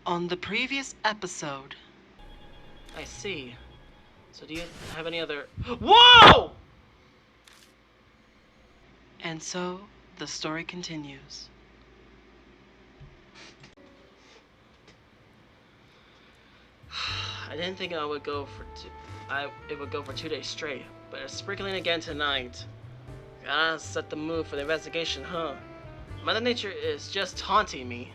On the previous episode. I see. So do you have any other... Whoa! And so, the story continues. I didn't think it would go for 2 days straight, but it's sprinkling again tonight. Gotta set the mood for the investigation, huh? Mother Nature is just taunting me.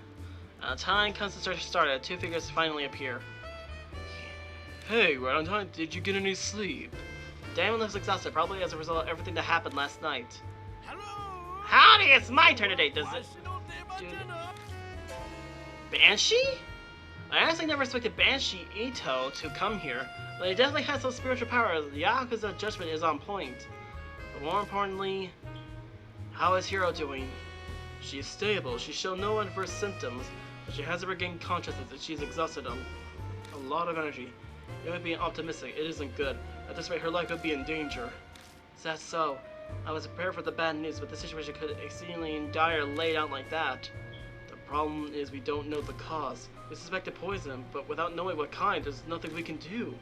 Time comes to search started, two figures finally appear. Hey, right on time. Did you get any sleep? Damon looks exhausted, probably as a result of everything that happened last night. Hello? Howdy, it's my turn today, does it? Dude. Banshee? I honestly never expected Banshee Ito to come here, but he definitely has some spiritual power. The Yakuza judgment is on point. But more importantly, how is Hiro doing? She's stable, she showed no adverse symptoms, but she hasn't regained consciousness and she's exhausted on a lot of energy. You might be optimistic, it isn't good. At this rate, her life could be in danger. Is that so? I was prepared for the bad news, but the situation could exceedingly dire laid out like that. The problem is we don't know the cause. We suspected poison, but without knowing what kind, there's nothing we can do.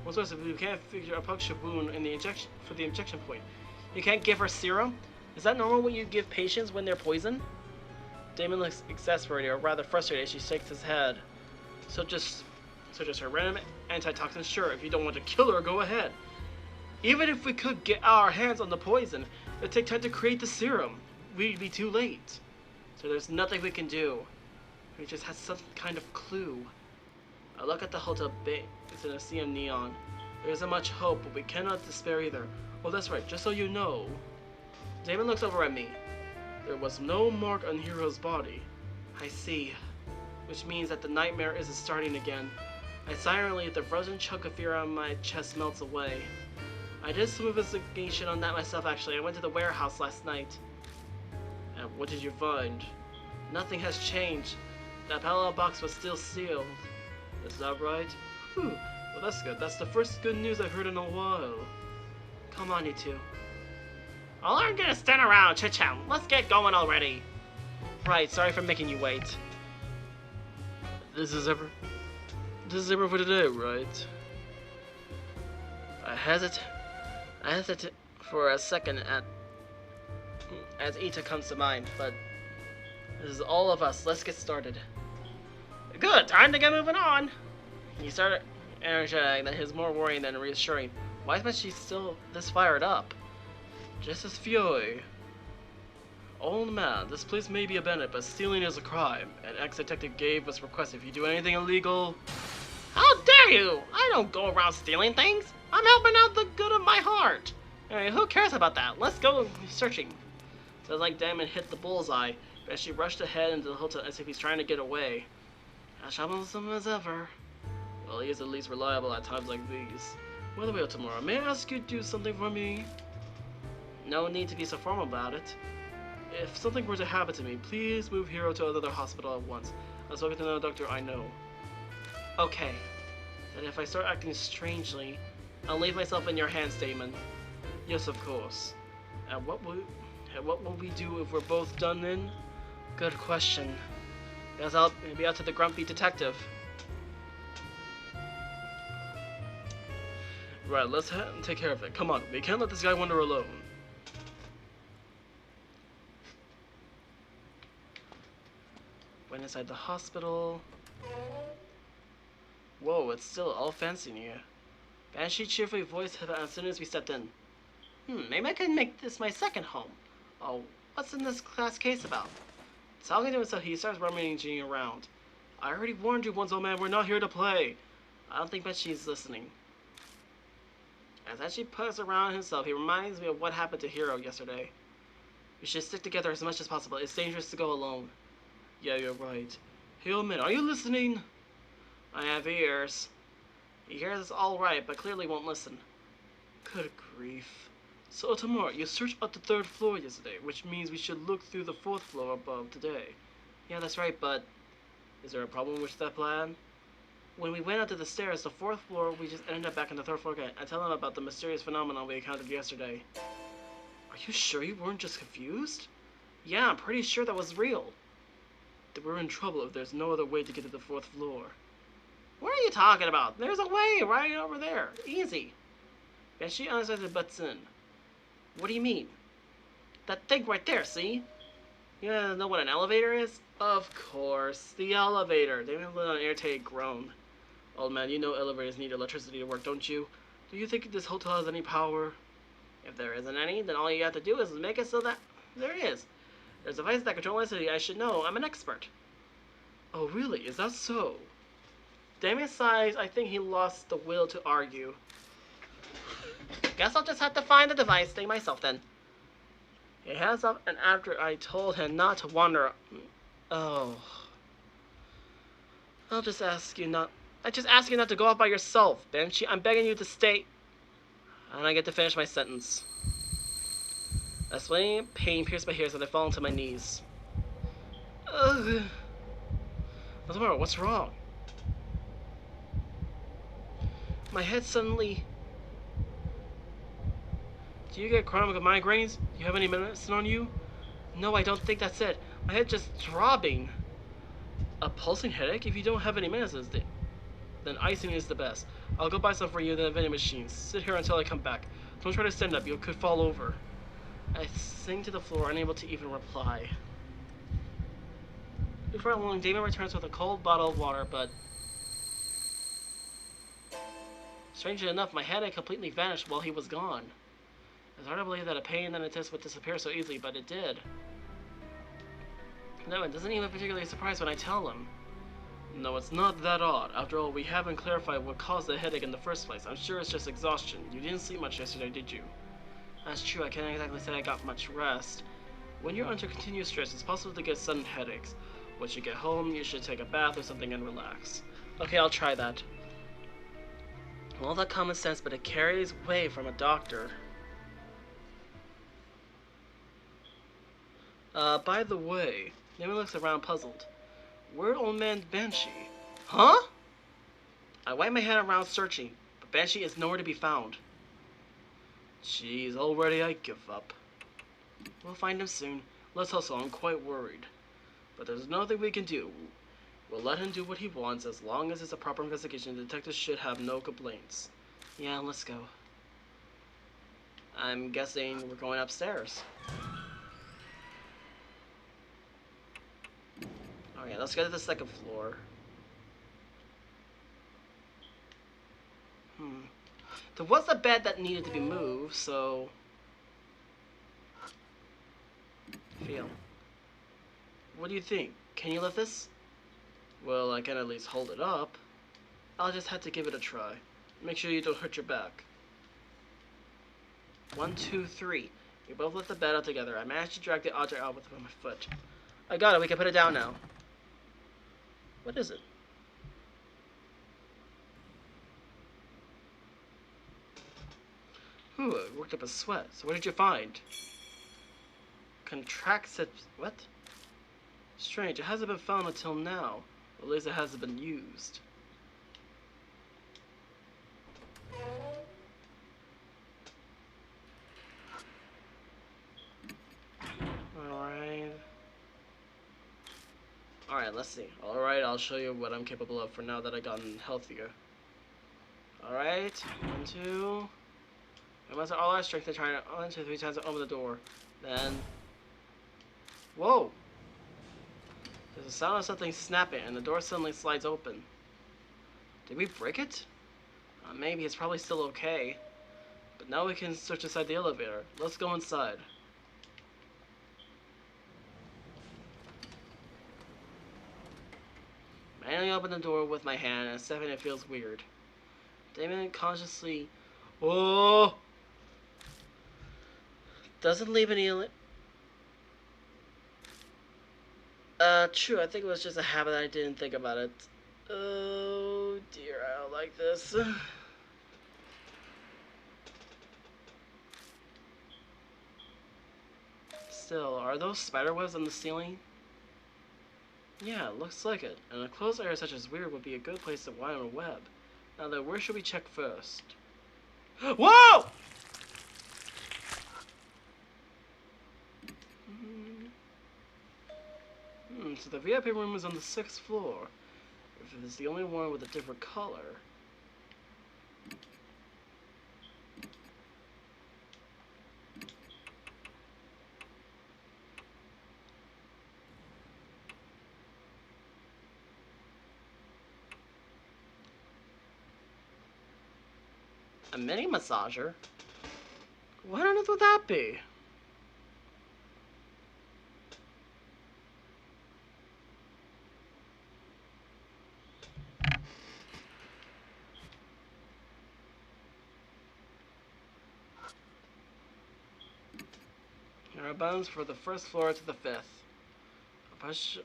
Most of we can't figure a puncture wound in the injection point. You can't give her serum? Is that normal when you give patients when they're poisoned? Damon looks exasperated, or rather frustrated, as she shakes his head. So just her random antitoxin? Sure, if you don't want to kill her, go ahead. Even if we could get our hands on the poison, it'd take time to create the serum. We'd be too late. So there's nothing we can do. We just had some kind of clue. I look at the hotel bay. It's in a sea of neon. There isn't much hope, but we cannot despair either. Oh, that's right, just so you know. Damon looks over at me. There was no mark on Hiro's body. I see. Which means that the nightmare isn't starting again. I silently, the frozen chunk of fear on my chest melts away. I did some investigation on that myself actually. I went to the warehouse last night. And what did you find? Nothing has changed. That pallet box was still sealed. Is that right? Whew. Well, that's good. That's the first good news I've heard in a while. Come on, you two. All I'm gonna stand around, chit-chat. Let's get going already. Right, sorry for making you wait. This is ever for today, right? I hesitate for a second as Ita comes to mind, but this is all of us. Let's get started. Good, time to get moving on. He started energetic, that is more worrying than reassuring. Why isn't she still this fired up? Just as fury. Old man, this place may be abandoned, but stealing is a crime. An ex-detective gave us request if you do anything illegal. How dare you! I don't go around stealing things. I'm helping out the good of my heart. Anyway, who cares about that? Let's go searching. So like Damon hit the bullseye, but she rushed ahead into the hotel as if he's trying to get away. As troublesome as ever. Well, he is at least reliable at times like these. By the way, tomorrow, may I ask you to do something for me? No need to be so formal about it. If something were to happen to me, please move Hiro to another hospital at once. I've spoken to another doctor I know. Okay. Then if I start acting strangely, I'll leave myself in your hands, Damon. Yes, of course. And what will we do if we're both done in? Good question. Guess I'll be out to the grumpy detective. Right, let's take care of it. Come on, we can't let this guy wander alone. Went inside the hospital. Whoa, it's still all fancy in here. Banshee cheerfully voiced as soon as we stepped in. Maybe I can make this my second home. Oh, what's in this class case about? Talking to himself, he starts rummaging around. I already warned you once, old man, we're not here to play. I don't think Banshee's listening. As she puts around himself, he reminds me of what happened to Hiro yesterday. We should stick together as much as possible. It's dangerous to go alone. Yeah, you're right. Hey, old man, are you listening? I have ears. He hears us all right, but clearly won't listen. Good grief. So, tomorrow, you searched up the 3rd floor yesterday, which means we should look through the 4th floor above today. Yeah, that's right, but is there a problem with that plan? When we went up to the stairs, the 4th floor, we just ended up back on the 3rd floor again. I tell him about the mysterious phenomenon we encountered yesterday. Are you sure you weren't just confused? Yeah, I'm pretty sure that was real. we're in trouble if there's no other way to get to the 4th floor. What are you talking about? There's a way right over there. Easy. And she unexpectedly butts in. What do you mean? That thing right there, see? You know what an elevator is? Of course, the elevator. They even let an irritated groan. Old man, you know elevators need electricity to work, don't you? Do you think this hotel has any power? If there isn't any, then all you have to do is make it so that there is. There's devices that control electricity. I should know. I'm an expert. Oh, really? Is that so? Damien sighs. I think he lost the will to argue. Guess I'll just have to find the device thing myself then. He heads up, and after I told him not to wander... Oh... I just ask you not to go off by yourself, Banshee. I'm begging you to stay. And I get to finish my sentence. A swelling pain pierced my ears and I fall onto my knees. Ugh. What's wrong? What's wrong? My head suddenly... Do you get chronic migraines? Do you have any medicine on you? No, I don't think that's it. My head just throbbing. A pulsing headache? If you don't have any medicines, then icing is the best. I'll go buy some for you in the vending machine. Sit here until I come back. Don't try to stand up, you could fall over. I sink to the floor, unable to even reply. Before long, Damon returns with a cold bottle of water, but... Strangely enough, my headache completely vanished while he was gone. It's hard to believe that a pain and a test would disappear so easily, but it did. No, it doesn't even particularly surprise when I tell him. No, it's not that odd. After all, we haven't clarified what caused the headache in the first place. I'm sure it's just exhaustion. You didn't sleep much yesterday, did you? That's true, I can't exactly say I got much rest. When you're under continuous stress, it's possible to get sudden headaches. Once you get home, you should take a bath or something and relax. Okay, I'll try that. All that common sense, but it carries weight from a doctor. By the way, Nemo looks around puzzled. Where'd old man Banshee? Huh? I wipe my hand around searching, but Banshee is nowhere to be found. Jeez, already I give up. We'll find him soon. Let's hustle, I'm quite worried. But there's nothing we can do. We'll let him do what he wants as long as it's a proper investigation. The detectives should have no complaints. Yeah, let's go. I'm guessing we're going upstairs. Okay, let's go to the 2nd floor. There was a bed that needed to be moved, so... Feel. What do you think? Can you lift this? Well, I can at least hold it up. I'll just have to give it a try. Make sure you don't hurt your back. 1, 2, 3. We both lift the bed up together. I managed to drag the object out with my foot. I got it. We can put it down now. What is it? Ooh, it worked up a sweat. So what did you find? Contracted... What? Strange. It hasn't been found until now. At least it hasn't been used. Alright, let's see. Alright, I'll show you what I'm capable of for now that I've gotten healthier. Alright, 1, 2. I must have all our strength to try to 1, 2, 3 times to open the door. Then... Whoa! There's a sound of something snapping, and the door suddenly slides open. Did we break it? Maybe it's probably still okay. But now we can search inside the elevator. Let's go inside. Manually open the door with my hand, and stepping it feels weird. Damon consciously... Whoa! Doesn't leave any... True, I think it was just a habit. I didn't think about it. Oh dear, I don't like this. Still, are those spider webs on the ceiling? Yeah, it looks like it. And a closed area such as weird would be a good place to wind a web. Now then, where should we check first? Whoa! So the VIP room is on the 6th floor. If it's the only one with a different color. A mini massager? What on earth would that be? Here are buttons for the 1st floor to the 5th. I'll push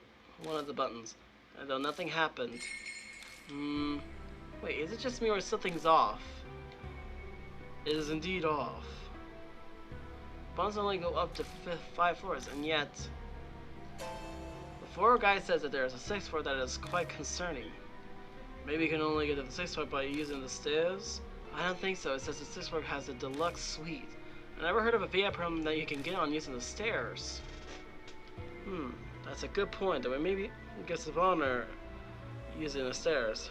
one of the buttons, and though nothing happened. Wait, is it just me or something's off? It is indeed off. Buttons only go up to 5 floors, and yet the floor guide says that there is a 6th floor that is quite concerning. Maybe you can only get to the 6th floor by using the stairs? I don't think so. It says the 6th floor has a deluxe suite. I never heard of a VIP room that you can get on using the stairs. That's a good point, though. Maybe guest of honor using the stairs.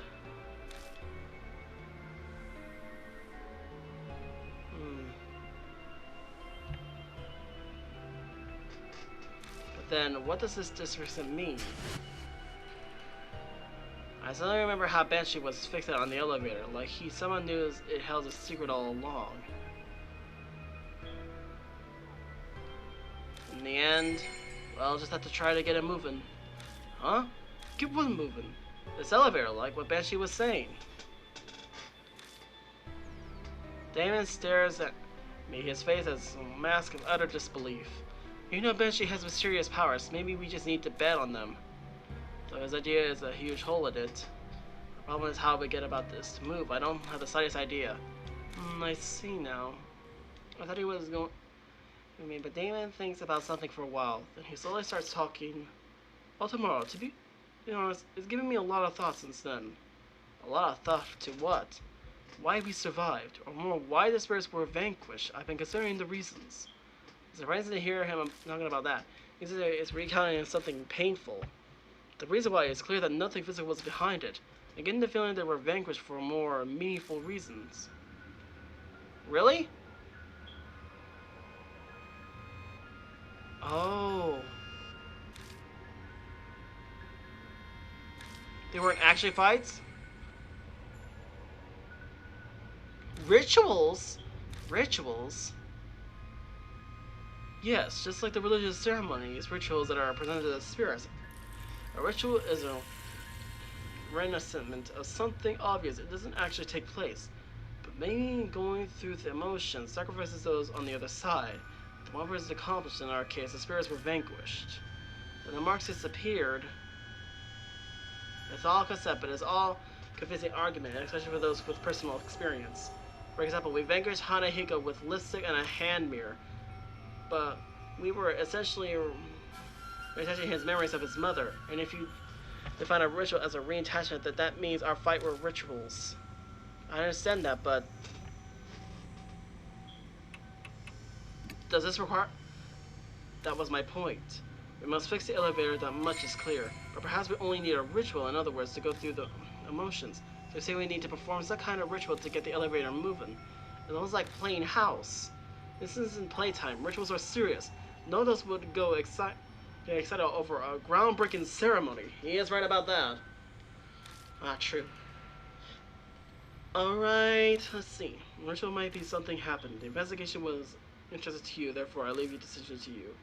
But then, what does this district mean? I suddenly remember how Banshee was fixated on the elevator, like someone knew it held a secret all along. In the end, well, I'll just have to try to get it moving. Huh? Get what moving? This elevator, like what Banshee was saying. Damon stares at me, his face has a mask of utter disbelief. You know Banshee has mysterious powers, maybe we just need to bet on them. Though his idea is a huge hole in it. The problem is how we get about this to move. I don't have the slightest idea. I see now. I thought he was going... but Damon thinks about something for a while. Then he slowly starts talking. Well, tomorrow, to be honest, it's given me a lot of thought since then. A lot of thought to what? Why we survived, or more, why the spirits were vanquished. I've been considering the reasons. It's surprising to hear him talking about that. He says it's recounting something painful. The reason why is clear that nothing physical was behind it. I get the feeling they were vanquished for more meaningful reasons. Really? Oh. They weren't actually fights? Rituals? Rituals? Yes, just like the religious ceremonies, rituals that are presented to the spirits. A ritual is a renascent of something obvious. It doesn't actually take place. But maybe going through the emotions sacrifices those on the other side. The one person accomplished in our case, the spirits were vanquished. Then the marks disappeared. It's all concept, but it's all convincing argument, especially for those with personal experience. For example, we vanquished Hanahiko with lipstick and a hand mirror, but we were essentially reattaching his memories of his mother. And if you define a ritual as a reattachment, that means our fight were rituals. I understand that, but does this require... That was my point. We must fix the elevator, that much is clear. But perhaps we only need a ritual, in other words, to go through the emotions. So say we need to perform some kind of ritual to get the elevator moving. It's almost like playing house. This isn't playtime. Rituals are serious. None of us would get excited over a groundbreaking ceremony. He is right about that. Ah, true. Alright, let's see. Ritual might be something happened. The investigation was interested to you, therefore I leave your decision to you.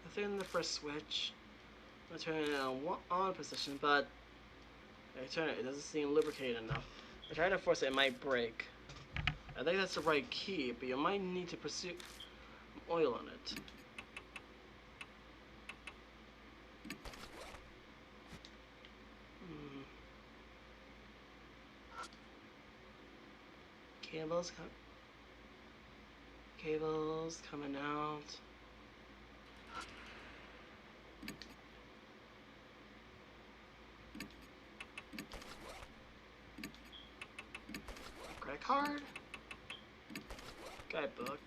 I think in the first switch, I turn it in a on position, but I turn it, it doesn't seem lubricated enough. I try to force it, it might break. I think that's the right key, but you might need to pursue oil on it. Cables coming out. card? Guidebook.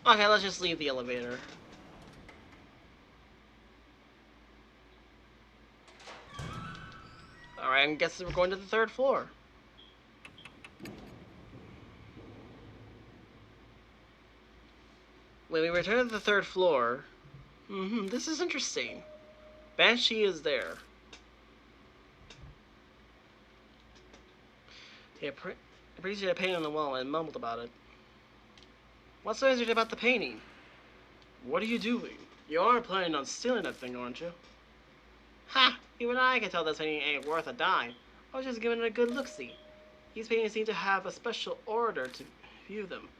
Okay, let's just leave the elevator. Alright, I'm guessing we're going to the 3rd floor. When we return to the 3rd floor... this is interesting. Banshee is there. He appreciated a painting on the wall and mumbled about it. What's so interesting about the painting? What are you doing? You aren't planning on stealing that thing, aren't you? Ha! Even I can tell this painting ain't worth a dime. I was just giving it a good look-see. These paintings seem to have a special order to view them.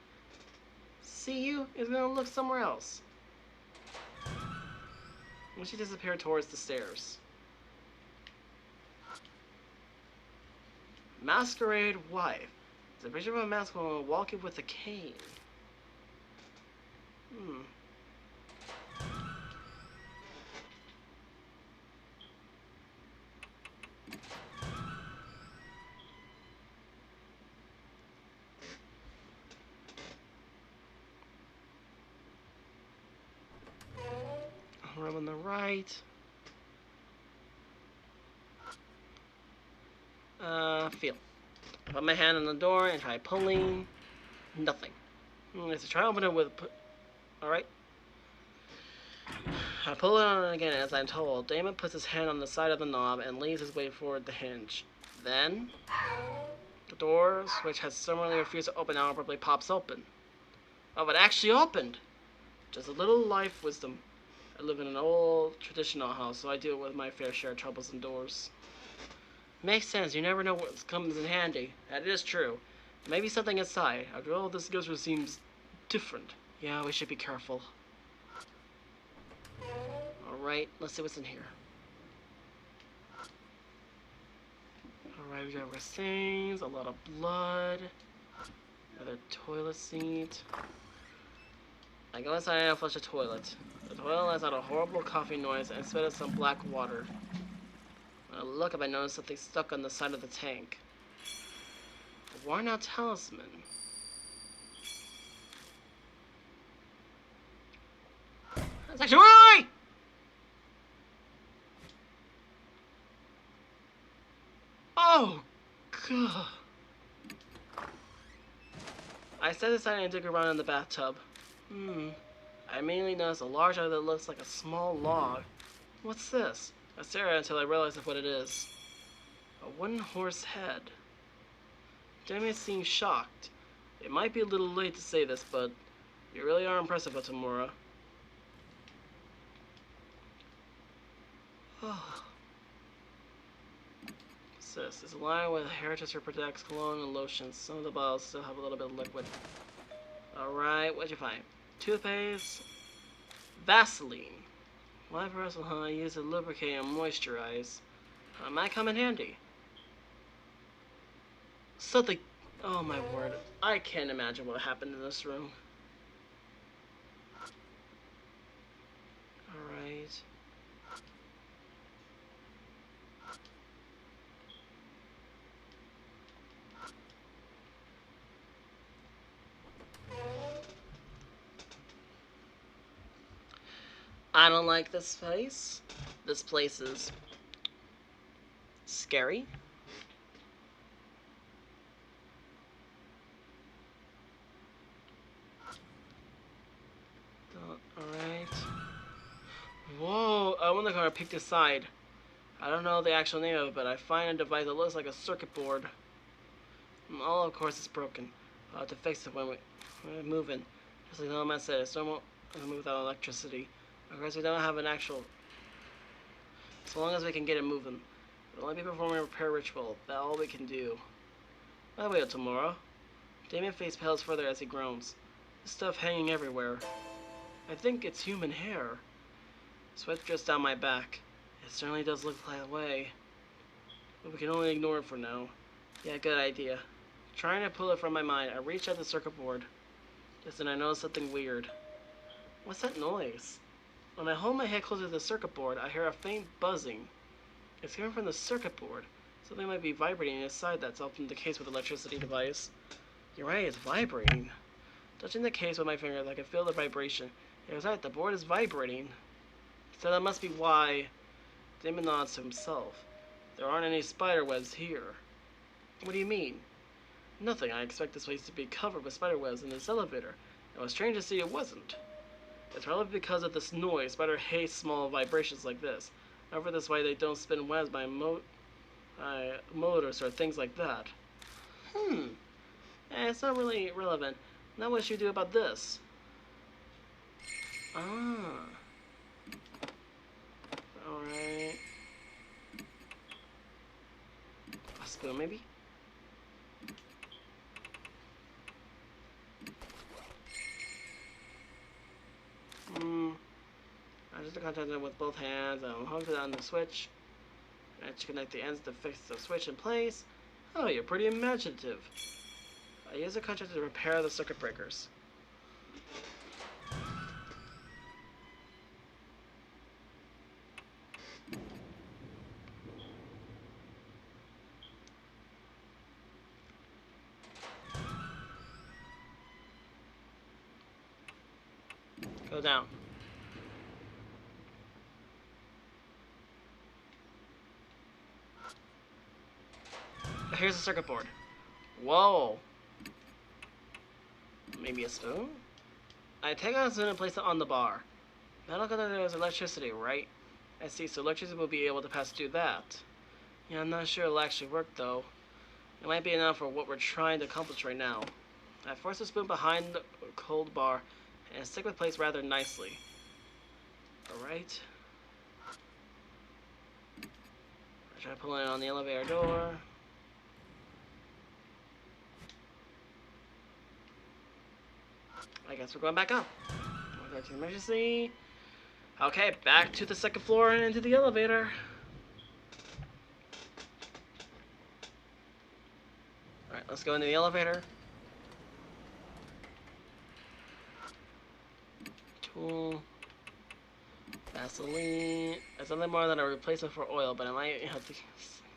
See you is gonna look somewhere else. When she disappeared towards the stairs. Masquerade wife. It's a picture of a masked woman walking with a cane. Room on the right. Feel. I put my hand on the door and try pulling. Nothing. Let's try open it with. Alright. I pull it on again as I'm told. Damon puts his hand on the side of the knob and leans his weight forward the hinge. Then, the door, which has similarly refused to open now, abruptly pops open. Oh, it actually opened! Just a little life wisdom. I live in an old, traditional house, so I deal with my fair share of troubles indoors. Makes sense, you never know what comes in handy. That is true. Maybe something inside. After all, this ghost seems different. Yeah, we should be careful. Alright, let's see what's in here. Alright, we got our stains, a lot of blood, another toilet seat. I go inside and I flush the toilet. The toilet lets out a horrible coughing noise and spit out some black water. When I look up, I notice something stuck on the side of the tank. A worn out talisman. That's actually right! Oh, God. I set aside and dig around in the bathtub. I immediately notice a large item that looks like a small log. What's this? I stare at it until I realize what it is. A wooden horse head. Damien seems shocked. It might be a little late to say this, but you really are impressive, Otomura. What's this? It's lined with hair tester protects, cologne, and lotions. Some of the bottles still have a little bit of liquid. Alright, what'd you find? Toothpaste, Vaseline. Why Vaseline? I use to lubricate and moisturize. Might come in handy. Something. Oh my word. I can't imagine what happened in this room. Alright. I don't like this place. This place is scary. Alright. Whoa, I wonder if I picked a side. I don't know the actual name of it, but I find a device that looks like a circuit board. All, of course, is broken. I'll have to fix it when we're moving. Just like the man said, it's normal to move without electricity. Of course, we don't have an actual... So long as we can get it moving. We'll only be performing a repair ritual. That's all we can do. By the way, tomorrow. Damien's face pales further as he groans. This stuff hanging everywhere. I think it's human hair. Sweat drips down my back. It certainly does look that way. But we can only ignore it for now. Yeah, good idea. Trying to pull it from my mind, I reach at the circuit board. Just then I notice something weird. What's that noise? When I hold my head closer to the circuit board, I hear a faint buzzing. It's coming from the circuit board. Something might be vibrating inside that's often the case with electricity device. You're right, it's vibrating. Touching the case with my fingers, I can feel the vibration. It was right, the board is vibrating. So that must be why. Damon nods to himself. There aren't any spider webs here. What do you mean? Nothing. I expect this place to be covered with spider webs in this elevator. It was strange to see it wasn't. It's probably because of this noise. Spider hates small vibrations like this. However, this way they don't spin webs by motors or things like that. It's not really relevant. Now what should you do about this? Ah. Alright. A spoon, maybe? I just contact it with both hands and hook it on the switch. And to connect the ends to fix the switch in place. Oh, you're pretty imaginative. I use the contractor to repair the circuit breakers. Go down. Here's the circuit board. Whoa. Maybe a spoon? I take out a spoon and place it on the bar. Metal conductor is electricity, right? I see, so electricity will be able to pass through that. Yeah, I'm not sure it'll actually work though. It might be enough for what we're trying to accomplish right now. I force the spoon behind the cold bar and stick with place rather nicely. Alright. I try pulling it on the elevator door. I guess we're going back up. We're going to emergency. Okay, back to the second floor and into the elevator. Alright, let's go into the elevator. Tool. Vaseline. It's nothing more than a replacement for oil, but I might have to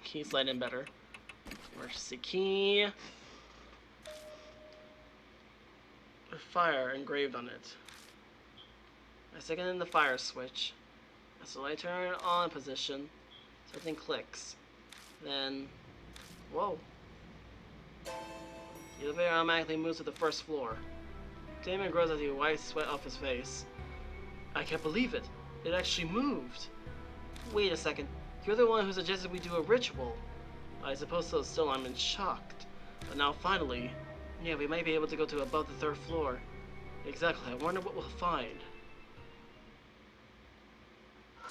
key slide in better. Emergency key. Fire engraved on it. I stick it in the fire switch. I slowly turn it on position. Something clicks. Then, whoa. The elevator automatically moves to the first floor. Damon grows as he wipes sweat off his face. I can't believe it. It actually moved. Wait a second. You're the one who suggested we do a ritual. I suppose so. Still, I'm in shock. But now, finally, yeah, we might be able to go to above the third floor. Exactly. I wonder what we'll find.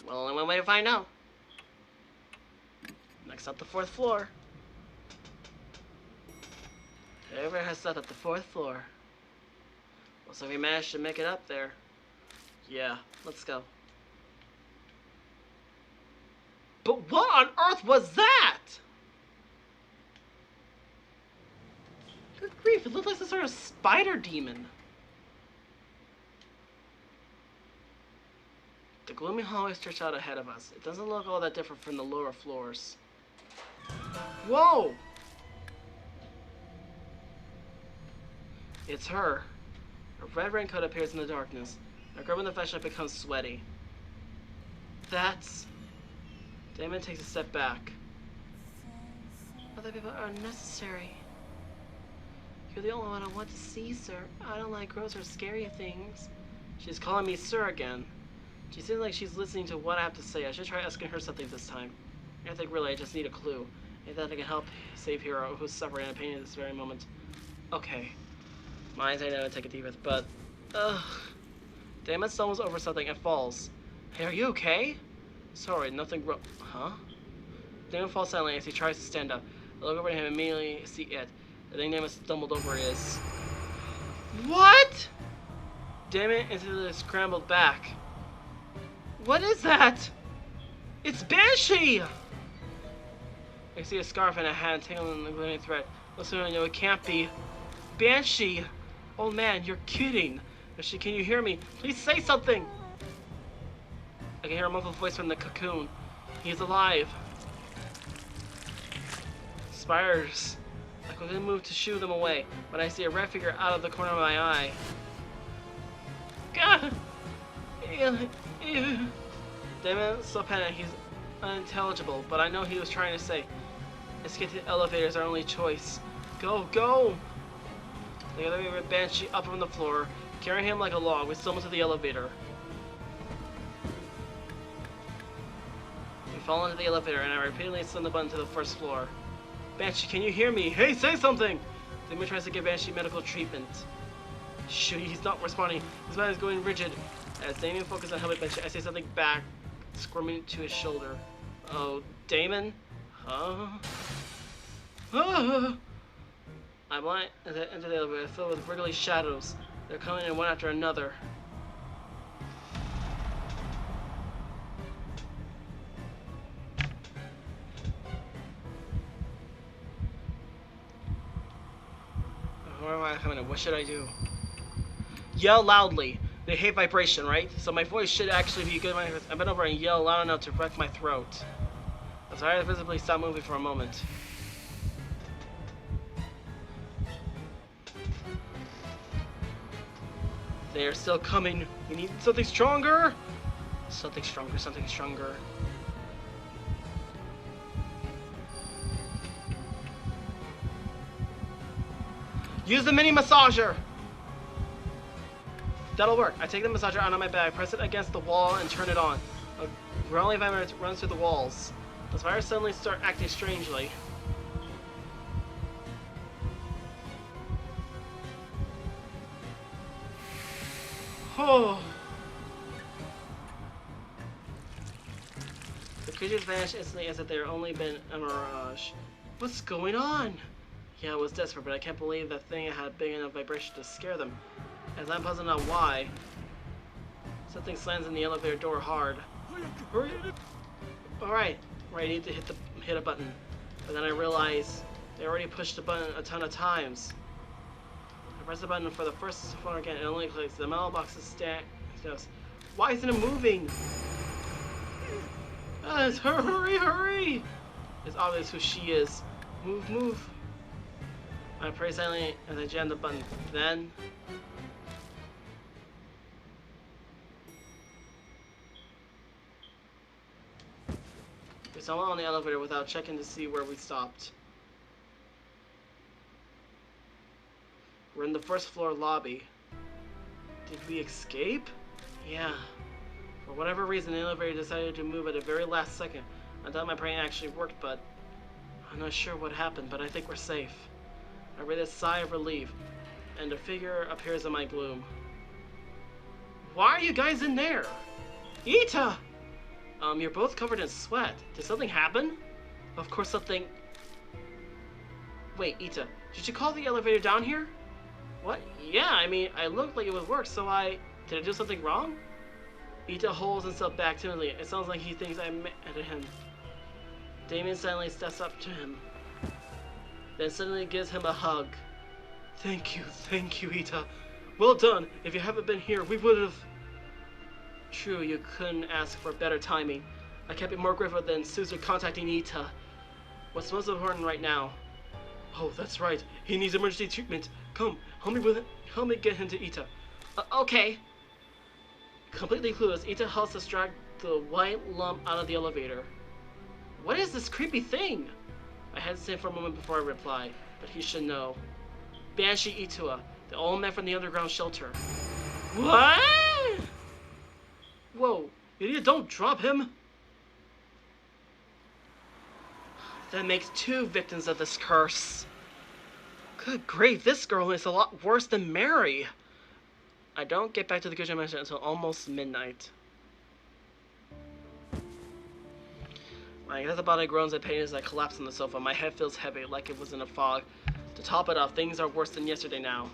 Well, only one way to find out. Next up, the fourth floor. The elevator has stopped at the fourth floor. Well, so we managed to make it up there. Yeah, let's go. But what on earth was that? Good grief, it looked like some sort of spider demon. The gloomy hallway stretched out ahead of us. It doesn't look all that different from the lower floors. Whoa! It's her. A red raincoat appears in the darkness. Her garment of fashion becomes sweaty. That's... Damon takes a step back. Other people are unnecessary. You're the only one I want to see, sir. I don't like gross or scary things. She's calling me sir again. She seems like she's listening to what I have to say. I should try asking her something this time. I think really I just need a clue. Maybe that I can help save Hero, who's suffering in pain at this very moment. Okay. My eyes, I know, take a deep breath, but... Ugh. Damon stumbles over something and falls. Hey, are you okay? Sorry, nothing wrong. Huh? Damon falls silently as he tries to stand up. I look over at him and immediately see it. The thing Damon stumbled over is... What?! Damon instantly scrambled back. What is that? It's Banshee! I see a scarf and a hat tangled in the gleaming thread. Listen, I know it can't be. Banshee! Oh man, you're kidding. Banshee, can you hear me? Please say something! I can hear a muffled voice from the cocoon. He's alive. Spiders. I quickly move to shoo them away, but I see a red figure out of the corner of my eye. God! Damn it, so panicked, he's unintelligible, but I know he was trying to say, escape the elevator is our only choice. Go, go! The other way, Banshee up from the floor, carrying him like a log. We stumble to the elevator. We fall into the elevator, and I repeatedly send the button to the first floor. Banshee, can you hear me? Hey, say something! Damien tries to give Banshee medical treatment. Shoot, he's not responding. His mind is going rigid. As Damien focuses on helping Banshee, I say something back, squirming to his shoulder. Oh, Damon? Huh? Ah! I blind into the elevator filled with wriggly shadows. They're coming in one after another. Where am I coming in? What should I do? Yell loudly. They hate vibration, right? So my voice should actually be good. I bent over and yell loud enough to wreck my throat. I'm sorry to visibly stop moving for a moment. They are still coming. We need something stronger. Something stronger, something stronger. Use the mini massager. That'll work. I take the massager out of my bag, press it against the wall, and turn it on. A growling vibration runs through the walls. The spiders suddenly start acting strangely. Oh. The creatures vanish instantly as if they had only been a mirage. What's going on? Yeah, I was desperate, but I can't believe that thing had big enough vibration to scare them. As I'm puzzled on why, something slams in the elevator door hard. Hurry! Alright, I need to hit a button. But then I realize they already pushed the button a ton of times. I press the button for the first floor again and it only clicks. The metal box is goes. Why isn't it moving? Hurry, hurry! It's obvious who she is. Move, move. I pray silently as I jam the button. Then we stumbled on the elevator without checking to see where we stopped. We're in the first floor lobby. Did we escape? Yeah. For whatever reason, the elevator decided to move at the very last second. I thought my brain actually worked, but I'm not sure what happened, but I think we're safe. I breathe a sigh of relief, and a figure appears in my gloom. Why are you guys in there? Ita! You're both covered in sweat. Did something happen? Of course something... Wait, Ita, did you call the elevator down here? What? Yeah, I mean, I looked like it would work, so Did I do something wrong? Ita holds himself back timidly. It sounds like he thinks I'm mad at him. Damien silently steps up to him. Then suddenly gives him a hug. Thank you, Ita. Well done. If you haven't been here, we would have... True, you couldn't ask for better timing. I can't be more grateful than Suzu contacting Ita. What's most important right now? Oh, that's right. He needs emergency treatment. Come, help me with it. Help me get him to Ita. Okay. Completely clueless, Ita helps us drag the white lump out of the elevator. What is this creepy thing? I hesitated for a moment before I replied, but he should know. Banshee Itua, the old man from the underground shelter. What? Whoa, idiot, don't drop him! That makes 2 victims of this curse. Good grief, this girl is a lot worse than Mary. I don't get back to the kitchen until almost midnight. My excessive body groans in pain as I collapse on the sofa. My head feels heavy, like it was in a fog. To top it off, things are worse than yesterday now.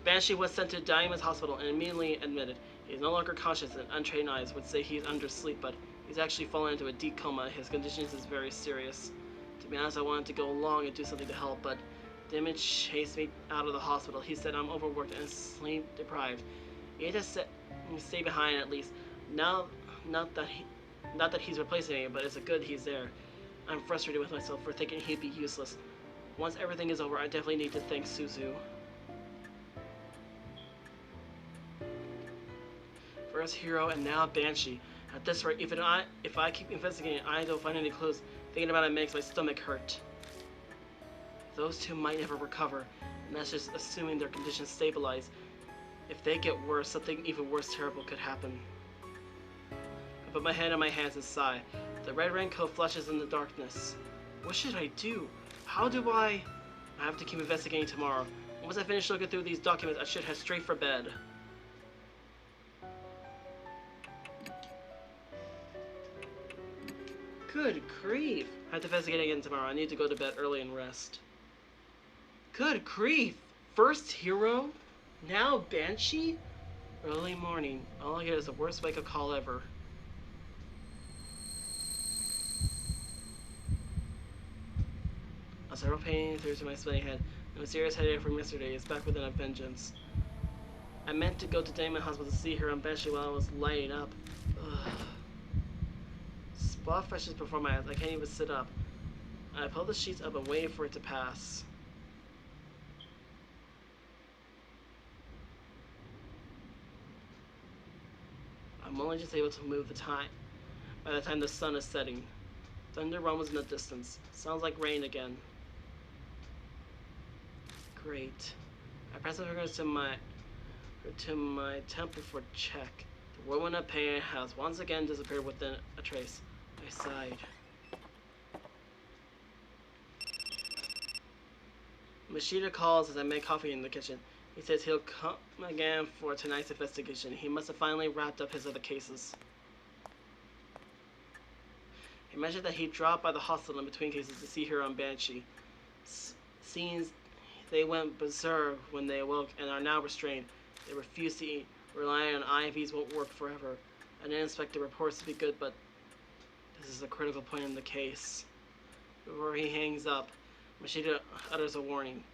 Banshee was sent to Diamond's hospital and immediately admitted. He is no longer conscious and untrained eyes would say he is under sleep, but he's actually fallen into a deep coma. His condition is very serious. To be honest, I wanted to go along and do something to help, but Damon chased me out of the hospital. He said I'm overworked and sleep deprived. He had to stay behind at least. Now, not that he's replacing me, but it's a good he's there. I'm frustrated with myself for thinking he'd be useless. Once everything is over, I definitely need to thank Suzu. First Hero and now Banshee. At this rate, if I keep investigating, I don't find any clues. Thinking about it makes my stomach hurt. Those two might never recover, and that's just assuming their conditions stabilize. If they get worse, something even worse terrible could happen. I put my head on my hands and sigh. The red raincoat flashes in the darkness. What should I do? How do I have to keep investigating tomorrow. Once I finish looking through these documents, I should head straight for bed. Good grief! I have to investigate again tomorrow. I need to go to bed early and rest. Good grief! First Hero? Now Banshee? Early morning. All I hear is the worst wake-up call ever. A several pain through to my splitting head. The mysterious headache from yesterday is back within a vengeance. I meant to go to Damon Hospital to see her on Banshee while I was lighting up. Ugh. Spot flashes before my eyes. I can't even sit up. I pull the sheets up and wait for it to pass. I'm only just able to move the time by the time the sun is setting. Thunder rumbles in the distance. Sounds like rain again. Great. I press my fingers to my temple for check. The woman of pain has once again disappeared within a trace. I sighed. Machida calls as I make coffee in the kitchen. He says he'll come again for tonight's investigation. He must have finally wrapped up his other cases. He mentioned that he dropped by the hospital in between cases to see her on Banshee. Seems they went berserk when they awoke and are now restrained. They refuse to eat. Relying on IVs won't work forever. I didn't expect the reports to be good, but this is a critical point in the case. Before he hangs up, Machida utters a warning.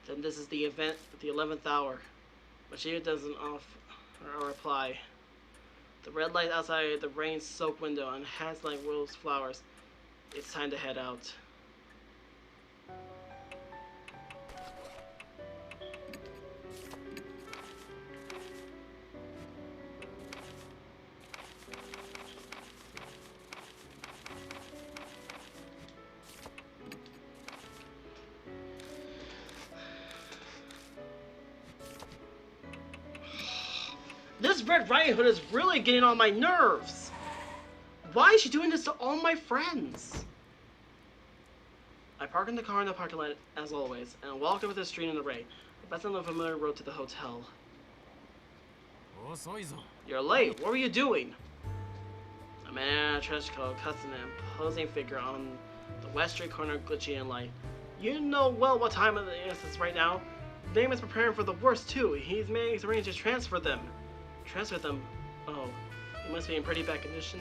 Then this is the event at the 11th hour. Machida doesn't offer a reply. The red light outside the rain-soaked window and hands like rose flowers. It's time to head out. This Red Riding Hood is really getting on my nerves. Why is she doing this to all my friends? I park in the car in the parking lot as always, and walk over the street in the rain. That's on the familiar road to the hotel. You're late. What were you doing? A man in a trench coat cuts an imposing figure on the west street corner, glitchy and light. You know well what time it is right now. Damon is preparing for the worst too. He's making arrangements to transfer them. Transfer them? Oh, he must be in pretty bad condition.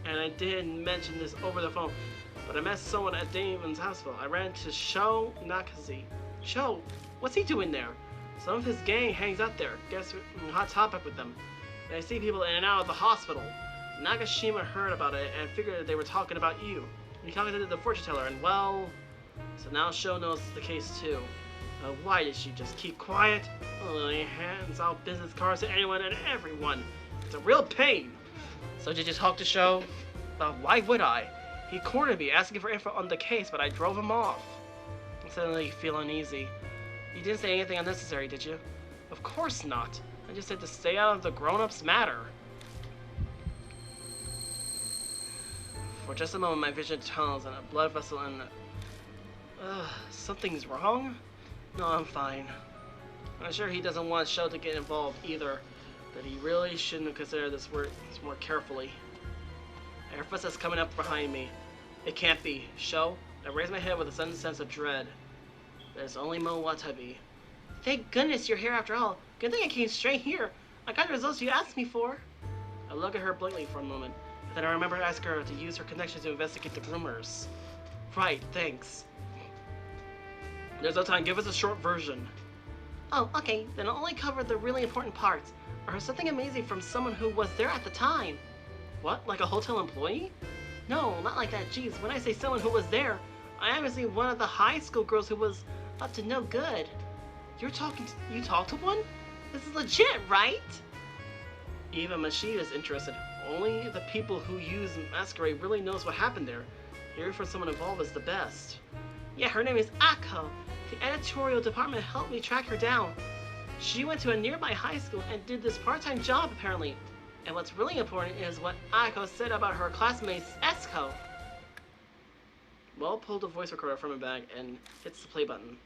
And I did mention this over the phone, but I met someone at Damon's hospital. I ran into Sho Nakazi. Sho, what's he doing there? Some of his gang hangs out there. Guess hot topic with them. And I see people in and out of the hospital. Nagashima heard about it and figured that they were talking about you. He contacted the fortune teller, and well, so now Sho knows the case too. Why did she just keep quiet? He hands out business cards to anyone and everyone. It's a real pain. So did you talk to Sho? Why would I? He cornered me asking for info on the case, but I drove him off. I suddenly feel uneasy. You didn't say anything unnecessary, did you? Of course not. I just said to stay out of the grown-ups' matter. For just a moment, my vision tunnels and a blood vessel and... something's wrong? No, I'm fine. I'm sure he doesn't want Sho to get involved either, but he really shouldn't have considered this more carefully. I hear footsteps coming up behind me. It can't be. Sho? I raise my head with a sudden sense of dread. There's only Mo Watabe. Thank goodness you're here after all. Good thing I came straight here. I got the results you asked me for. I look at her blankly for a moment. Then I remember asking her to use her connections to investigate the rumors. Right, thanks. There's no time, give us a short version. Oh, okay, then I'll only cover the really important parts. I heard something amazing from someone who was there at the time. What, like a hotel employee? No, not like that, jeez. When I say someone who was there, I obviously one of the high school girls who was up to no good. You talked to one? This is legit, right? Even Mashida's interested. Only the people who use Masquerade really knows what happened there. Hearing from someone involved is the best. Yeah, her name is Ako. The editorial department helped me track her down. She went to a nearby high school and did this part-time job, apparently. And what's really important is what Ako said about her classmate, Esco. Well, pulled the voice recorder from her bag and hits the play button.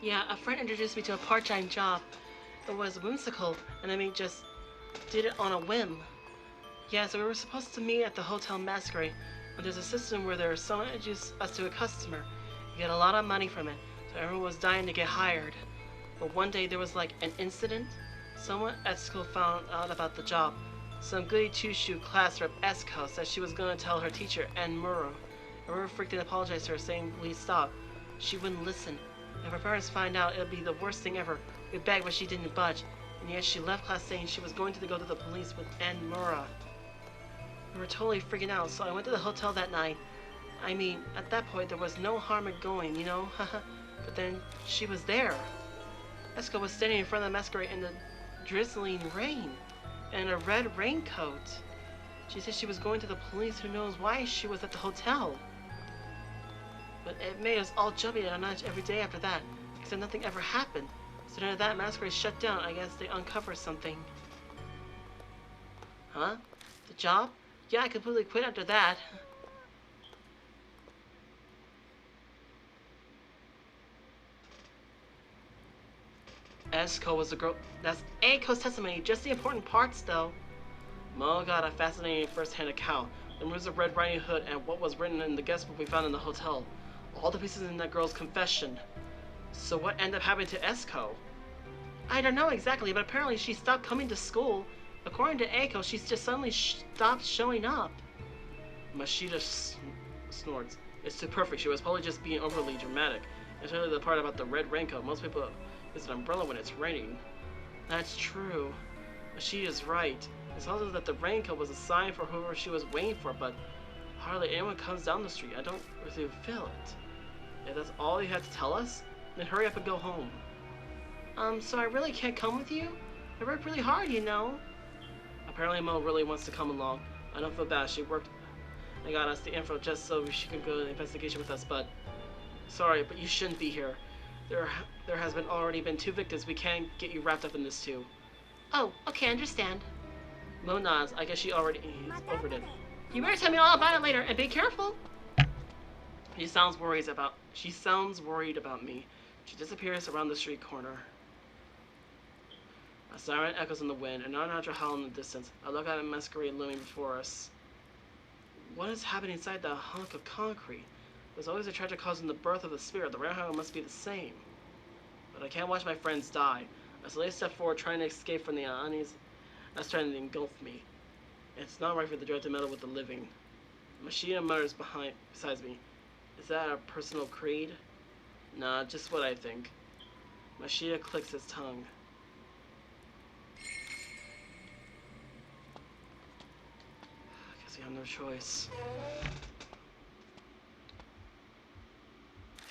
Yeah, a friend introduced me to a part-time job. It was whimsical, and I just did it on a whim. Yeah, so we were supposed to meet at the Hotel Masquerade, and there's a system where someone introduces us to a customer. You get a lot of money from it, so everyone was dying to get hired. But one day there was like an incident. Someone at school found out about the job. Some goody two-shoe class rep Esco said she was going to tell her teacher, and Muro. Everyone freaked and apologized to her, saying please stop. She wouldn't listen. If her parents find out, it'll be the worst thing ever. We begged, but she didn't budge. And yet she left class saying she was going to go to the police with Mura. We were totally freaking out, so I went to the hotel that night. I mean, at that point, there was no harm in going, you know? But then, she was there. Esco was standing in front of the masquerade in the drizzling rain, and a red raincoat. She said she was going to the police. Who knows why she was at the hotel? But it made us all jumpy on edge every day after that, except nothing ever happened. So after that, masquerade shut down. I guess they uncovered something. Huh? The job? Yeah, I completely quit after that. Esco was the girl. That's Aiko's testimony, just the important parts though. Mo got a fascinating first-hand account. The moves of Red Riding Hood and what was written in the guest book we found in the hotel. All the pieces in that girl's confession. So what ended up happening to Esco? I don't know exactly, but apparently she stopped coming to school. According to Aiko, she just suddenly stopped showing up. Mashida snorts. It's too perfect. She was probably just being overly dramatic. Especially the part about the red raincoat. Most people use an umbrella when it's raining. That's true. Mashida's right. It's also that the raincoat was a sign for whoever she was waiting for, but hardly anyone comes down the street. I don't really feel it. If that's all you have to tell us, then hurry up and go home. So I really can't come with you? I worked really hard, you know. Apparently Mo really wants to come along. I don't feel bad. She worked and got us the info just so she could go to the investigation with us, but sorry, but you shouldn't be here. There has already been 2 victims. We can't get you wrapped up in this too. Oh, okay, I understand. Mo nods. I guess he's over it. You better tell me all about it later, and be careful. She sounds worried about me. She disappears around the street corner. A siren echoes in the wind, and unnatural howl in the distance. I look at a masquerade looming before us. What is happening inside that hunk of concrete? There's always a tragic cause in the birth of the spirit. The rare must be the same. But I can't watch my friends die. I slowly step forward, trying to escape from the unease that's trying to engulf me. It's not right for the dread to meddle with the living. Mashida mutters besides me. Is that a personal creed? Nah, just what I think. Mashida clicks his tongue. Guess we have no choice.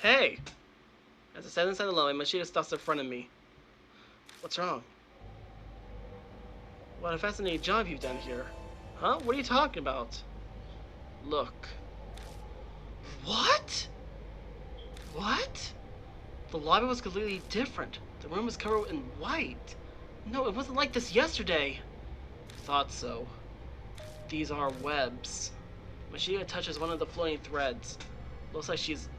Hey! As I stand inside the lobby, Mashida stops in front of me. What's wrong? What a fascinating job you've done here. Huh? What are you talking about? Look. What? What? The lobby was completely different. The room was covered in white. No, it wasn't like this yesterday. Thought so. These are webs. Mashida touches one of the floating threads. Looks like she's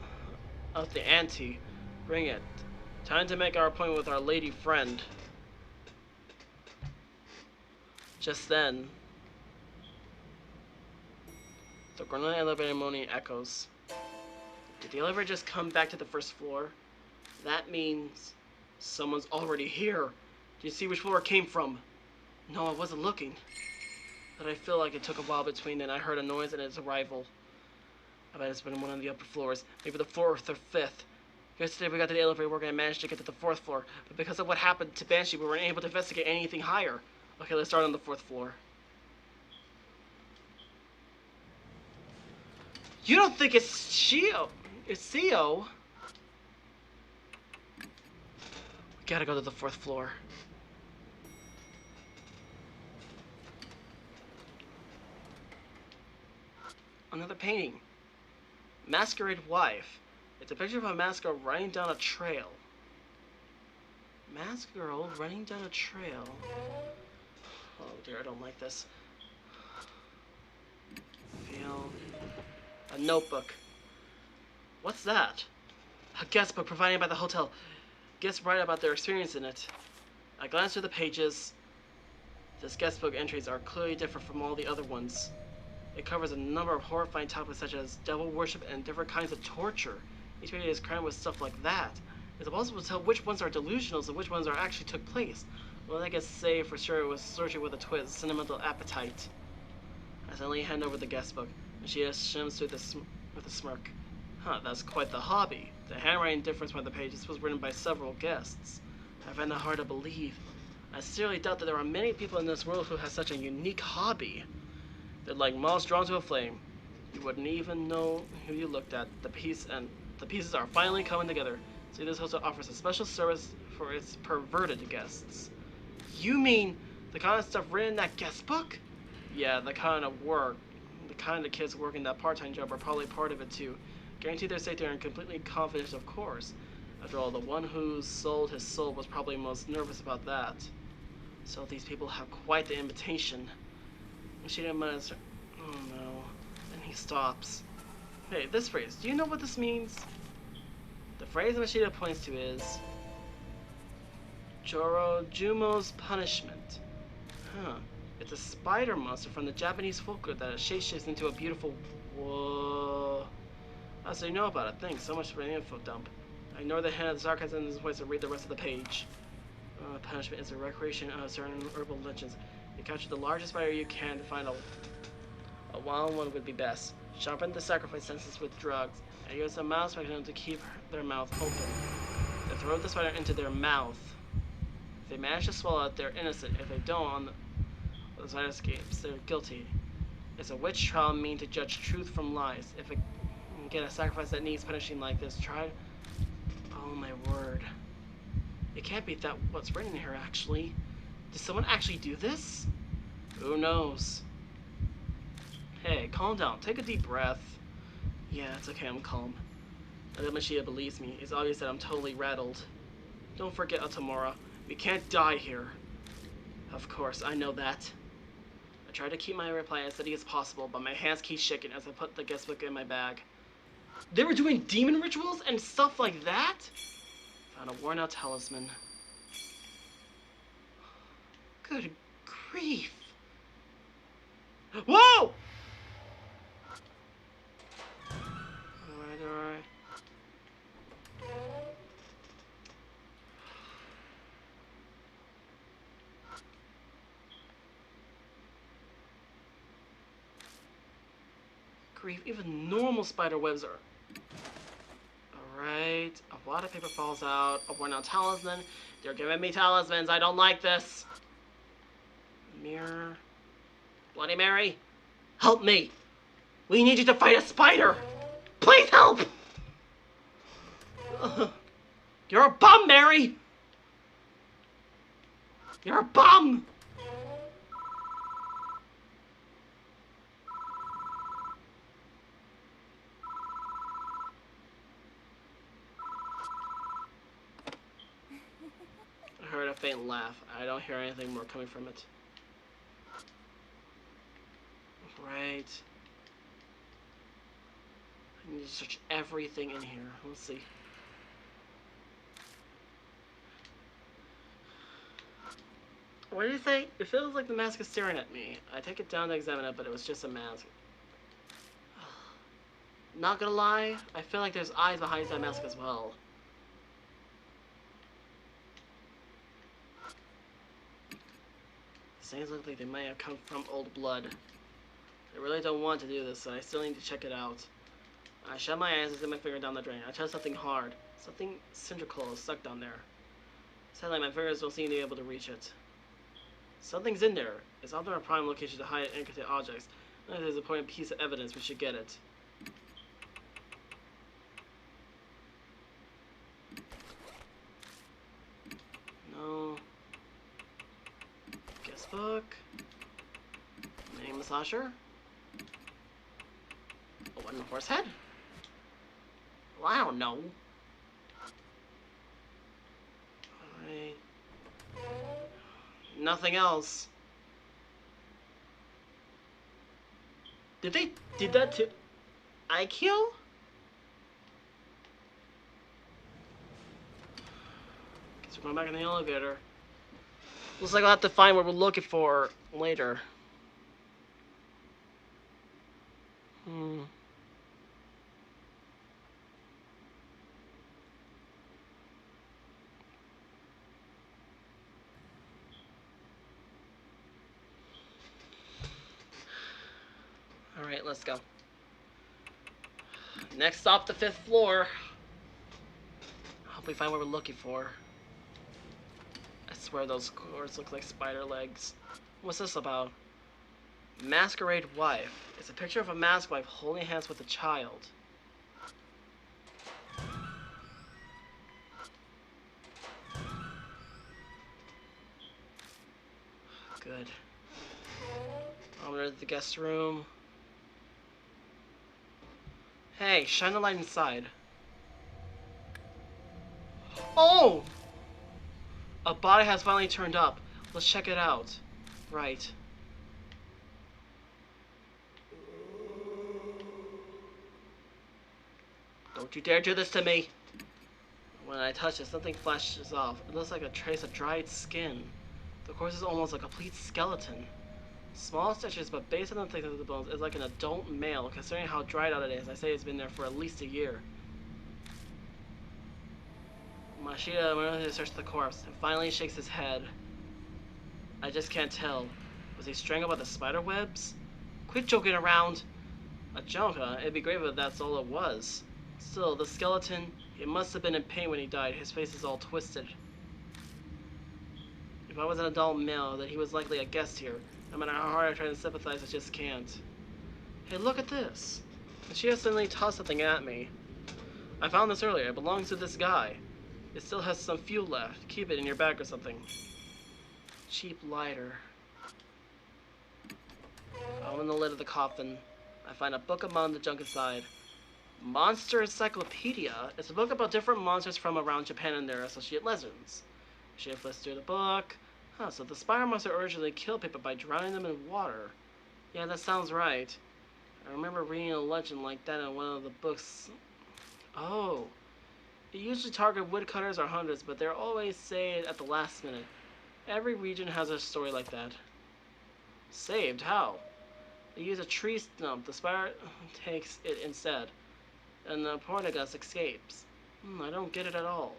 up the ante. Bring it. Time to make our appointment with our lady friend. Just then, the Granada elevator moaning echoes. Did the elevator just come back to the first floor? That means someone's already here. Do you see which floor it came from? No, I wasn't looking. But I feel like it took a while between then. I heard a noise and its arrival. I bet it's been one of the upper floors. Maybe the 4th or 5th. Yesterday we got to the elevator work and I managed to get to the 4th floor. But because of what happened to Banshee, we weren't able to investigate anything higher. Okay, let's start on the 4th floor. You don't think it's Shio? It's Seo? We gotta go to the 4th floor. Another painting. Masquerade Wife. It's a picture of a masked girl running down a trail. Masked girl running down a trail. Oh dear, I don't like this. Feel. A notebook. What's that? A guest book provided by the hotel. Guests write about their experience in it. I glanced through the pages. This guest book entries are clearly different from all the other ones. It covers a number of horrifying topics such as devil worship and different kinds of torture. Each page is crammed with stuff like that. It's impossible to tell which ones are delusionals and which ones are actually took place. Well, I guess say for sure it was searching with a twist, sentimental appetite. I suddenly hand over the guest book, and she just shims through with a smirk. Huh, that's quite the hobby. The handwriting difference by the pages was written by several guests. I find that hard to believe. I sincerely doubt that there are many people in this world who have such a unique hobby. They're like moths drawn to a flame. You wouldn't even know who you looked at. The pieces are finally coming together. See, this hotel offers a special service for its perverted guests. You mean the kind of stuff written in that guest book? Yeah, the kind of kids working that part-time job are probably part of it too. Guarantee their safety and completely confident, of course. After all, the one who sold his soul was probably most nervous about that. So these people have quite the invitation. Machida mutters, oh no, and he stops. Hey, this phrase, do you know what this means? The phrase Machida points to is Jorojumo's punishment. Huh. It's a spider monster from the Japanese folklore that shapeshifts into a beautiful... Whoa. Oh, so you know about it. Thanks so much for the info dump. I ignore the hint of the sarcasm in his voice and read the rest of the page. Punishment is a recreation of certain herbal legends. You capture the largest spider you can to find a wild one would be best. Sharpen the sacrifice senses with drugs, and use a mouse magnet to keep their mouth open. They throw the spider into their mouth. If they manage to swallow it, they're innocent. If they don't, the spider escapes. They're guilty. It's a witch trial mean to judge truth from lies. If you get a sacrifice that needs punishing like this, try. Oh my word! It can't be that what's written here actually. Did someone actually do this? Who knows? Hey, calm down. Take a deep breath. Yeah, it's okay. I'm calm. I know Machida believes me. It's obvious that I'm totally rattled. Don't forget, Otomura. We can't die here. Of course, I know that. I try to keep my reply as steady as possible, but my hands keep shaking as I put the guest book in my bag. They were doing demon rituals and stuff like that? Found a worn-out talisman. Good grief. Whoa! Alright. Grief, even normal spider webs are... Alright, a lot of paper falls out, a worn-out talisman. They're giving me talismans, I don't like this. Mirror. Bloody Mary, help me! We need you to fight a spider! Please help! You're a bum, Mary! You're a bum! I heard a faint laugh. I don't hear anything more coming from it. Right. I need to search everything in here. Let's see. What did you say? It feels like the mask is staring at me. I take it down to examine it, but it was just a mask. Not gonna lie, I feel like there's eyes behind that mask as well. The stains look like they might have come from old blood. I really don't want to do this, so I still need to check it out. I shut my eyes and slid my finger down the drain. I touched something hard. Something cylindrical is stuck down there. Sadly, my fingers don't seem to be able to reach it. Something's in there. It's often a prime location to hide intricate objects. If there's an important piece of evidence, we should get it. No. Guest book. Name massager. A wooden horse head? Well, I don't know. Alright. Nothing else. Did they did that to IQ? Guess we're going back in the elevator. Looks like I'll have to find what we're looking for later. Alright, let's go. Next stop, the 5th floor. Hope we find what we're looking for. I swear those cords look like spider legs. What's this about? Masquerade wife. It's a picture of a masked wife holding hands with a child. Good. I'm gonna the guest room. Hey, shine the light inside. Oh! A body has finally turned up. Let's check it out. Right. Don't you dare do this to me! When I touch it, something flashes off. It looks like a trace of dried skin. The corpse is almost a complete skeleton. Small stitches, but based on the thickness of the bones, it's like an adult male. Considering how dried out it is, I say it's been there for at least a year. Mashida searches the corpse and finally shakes his head. I just can't tell. Was he strangled by the spider webs? Quit joking around! A joke, huh? It'd be great if that's all it was. Still, the skeleton, he must have been in pain when he died. His face is all twisted. If I was an adult male, then he was likely a guest here. No matter how hard I try to sympathize, I just can't. Hey, look at this! And she suddenly tossed something at me. I found this earlier. It belongs to this guy. It still has some fuel left. Keep it in your bag or something. Cheap lighter. Open the lid of the coffin. I find a book among the junk inside. Monster Encyclopedia. It's a book about different monsters from around Japan and their associated legends. She flips through the book. Huh, so the spider monster originally killed people by drowning them in water. Yeah, that sounds right. I remember reading a legend like that in one of the books. Oh. They usually target woodcutters or hunters, but they're always saved at the last minute. Every region has a story like that. Saved? How? They use a tree stump. The spider takes it instead. And the Portugus escapes. I don't get it at all.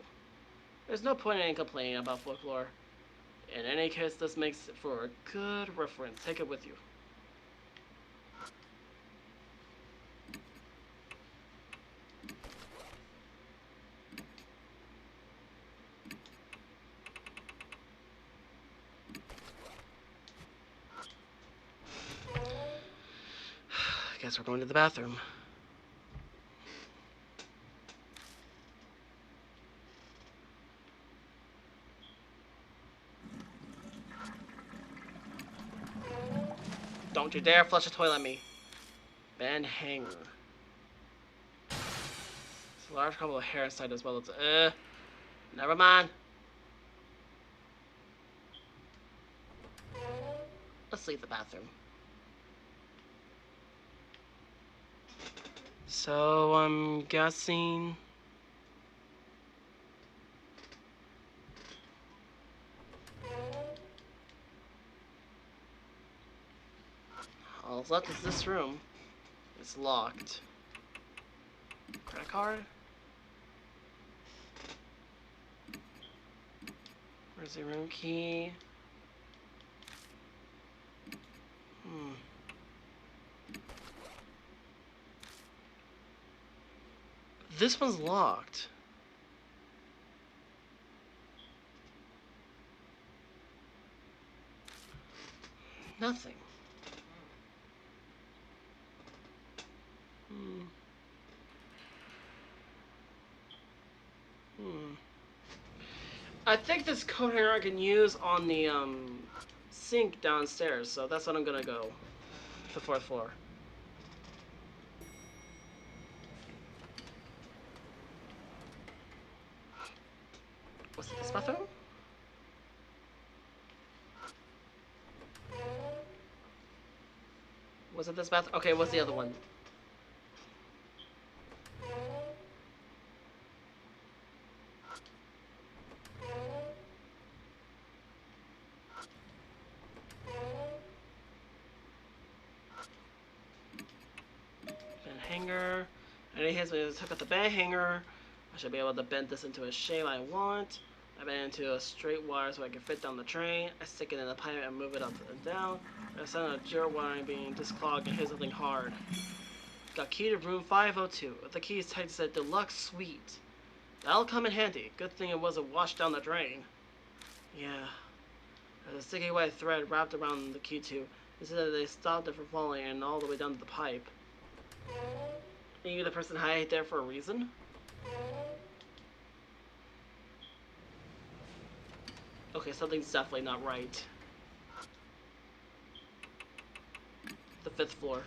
There's no point in complaining about folklore. In any case, this makes for a good reference. Take it with you. I guess we're going to the bathroom. Don't you dare flush a toilet at me. Band hanger. It's a large couple of hair inside as well. It's never mind. Let's leave the bathroom. So I'm guessing. All that's left is this room. It's locked. Credit card? Where's the room key? Hmm. This one's locked. Nothing. Hmm. Hmm. I think this coat hanger I can use on the sink downstairs, so that's what I'm gonna go. The 4th floor. Was it this bathroom? Was it this bathroom? Okay, what's the other one? Bed hanger. And it hits me to took out the bed hanger. I should be able to bend this into a shape I want. I bend it into a straight wire so I can fit down the drain. I stick it in the pipe and move it up and down. I sound a jar wiring being disclogged and hit something hard. Got key to room 502. The key is tight to the deluxe suite. That'll come in handy. Good thing it wasn't washed down the drain. Yeah. There's a sticky white thread wrapped around the key tube. Instead, they stopped it from falling and all the way down to the pipe. Are you the person hiding there for a reason? Okay, something's definitely not right. The 5th floor.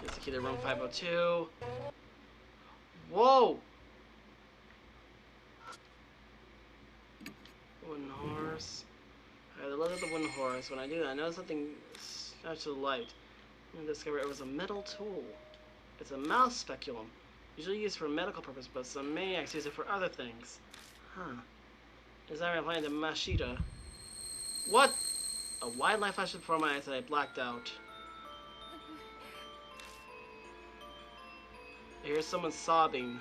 Here's the key to room 502. Whoa! Wooden horse. I look at the wooden horse. When I do that, I notice something snatched to the light. And discover it was a metal tool. It's a mouse speculum. Usually used for medical purpose, but some maniacs use it for other things. Huh. Is that replying to Mashita? What? A wide light flashed before my eyes and I blacked out. I hear someone sobbing.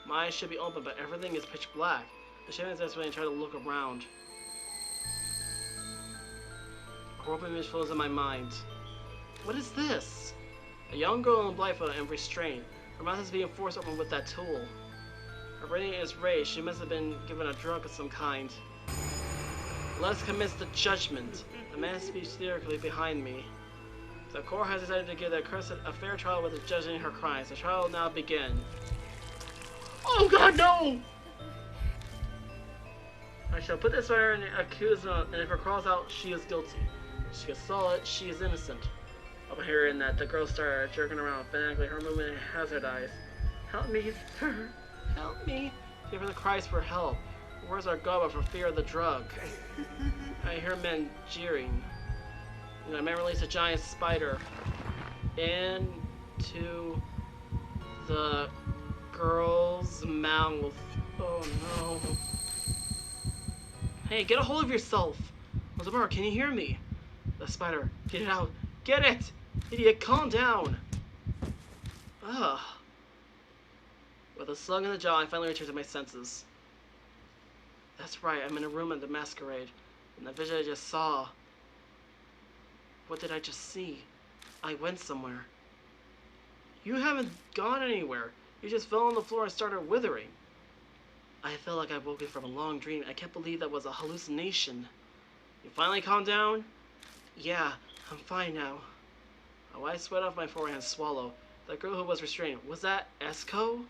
My eyes should be open, but everything is pitch black. I shake my head and try to look around. A horrible image flows in my mind. What is this? A young girl in blindfold and restrained. Her mouth is being forced open with that tool. Her brain is raised. She must have been given a drug of some kind. Let us commence the judgment. A man speaks lyrically behind me. The court has decided to give the accursed a fair trial with judging her crimes. The trial will now begin. Oh God, no! I shall put this matter in the accused, and if her crawls out, she is guilty. If she gets solid, she is innocent. Upon hearing that, the girl started jerking around fanatically. Her movement hazardized. Help me, sir. Help me. Give her the cries for help. Words are gobbled for fear of the drug. I hear men jeering. And the man released a giant spider into the girl's mouth. Oh no. Hey, get a hold of yourself. Ozabara, can you hear me? The spider. Get it out. Get it! Idiot, calm down. Ugh. With a slug in the jaw, I finally returned to my senses. That's right, I'm in a room at the masquerade. And the vision I just saw. What did I just see? I went somewhere. You haven't gone anywhere. You just fell on the floor and started withering. I felt like I woke up from a long dream. I can't believe that was a hallucination. You finally calmed down? Yeah, I'm fine now. A white sweat off my forehead and swallow. That girl who was restrained, was that Esco?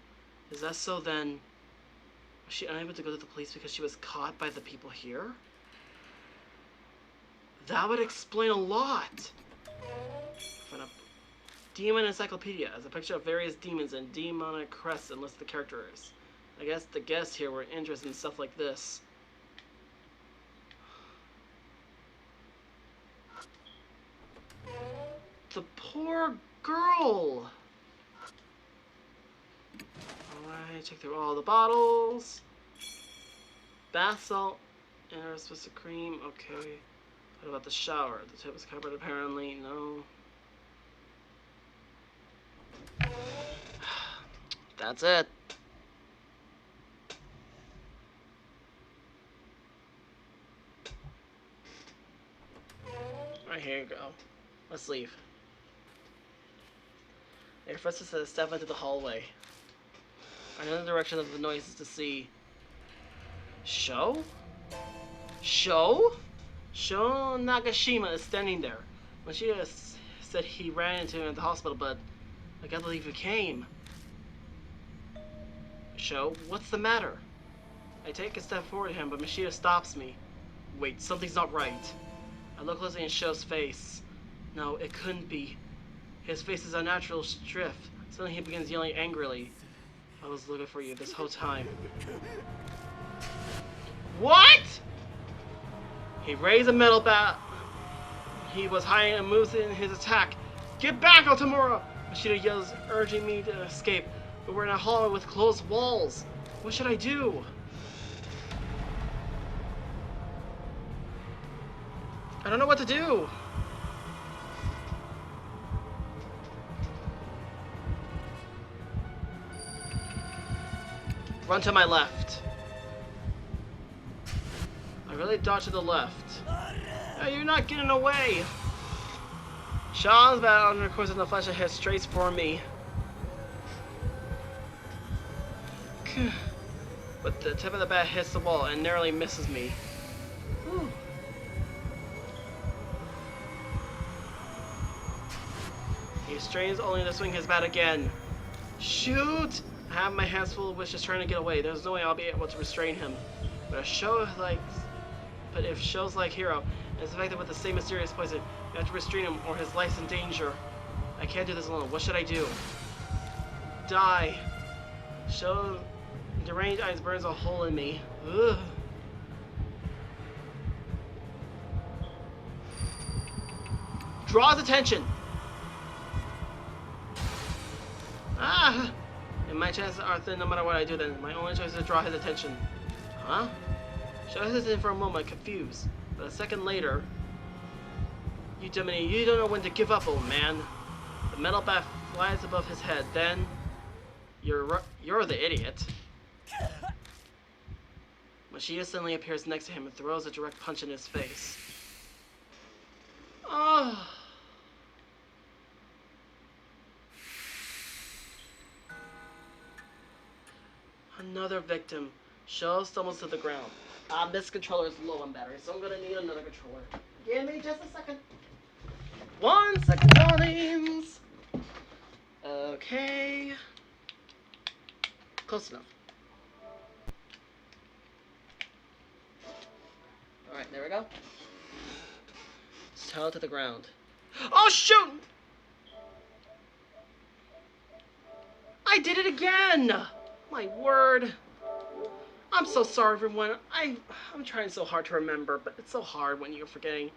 Is that so then? Was she unable to go to the police because she was caught by the people here? That would explain a lot. Find a demon encyclopedia as a picture of various demons and demonic crests and list the characters. I guess the guests here were interested in stuff like this. The poor girl! Alright, check through all the bottles. Bath salt, aerospace cream, okay. What about the shower? The tip is covered apparently, no. That's it. Let's leave. They forced us to step into the hallway. Another direction of the noise is to see... Sho? Sho? Sho Nagashima is standing there. Mashida said he ran into him at the hospital, but I can't believe he came. Sho, what's the matter? I take a step forward to him, but Mashida stops me. Wait, something's not right. I look closely in Sho's face. No, it couldn't be. His face is unnatural stiff. Suddenly he begins yelling angrily. I was looking for you this whole time. What? He raised a metal bat. He was hiding and moves in his attack. Get back, Otomura! Mashida yells, urging me to escape. But we're in a hallway with closed walls. What should I do? I don't know what to do. Run to my left. I really dodged to the left. Oh, you're not getting away. Sean's bat under the course of the flash ahead straight for me. But the tip of the bat hits the wall and narrowly misses me. Whew. He strains only to swing his bat again. Shoot! I have my hands full of wishes trying to get away. There's no way I'll be able to restrain him. But if Sho's like Hero and is infected with the same mysterious poison, you have to restrain him or his life's in danger. I can't do this alone. What should I do? Die. Sho's deranged eyes burns a hole in me. Ugh. Draws attention. Ah! And my chances are thin no matter what I do then. My only choice is to draw his attention. Huh? Sho hesitated for a moment, confused. But a second later... You dummy, you don't know when to give up, old man. The metal bat flies above his head, then... You're the idiot. Mashida suddenly appears next to him and throws a direct punch in his face. Oh... Another victim. Sho stumbles to the ground. This controller is low on battery, so I'm gonna need another controller. Give me just a second. 1 second, darlings. Okay. Close enough. Alright, there we go. Toe to the ground. Oh, shoot! I did it again! My word. I'm so sorry, everyone. I'm trying so hard to remember, but it's so hard when you're forgetting.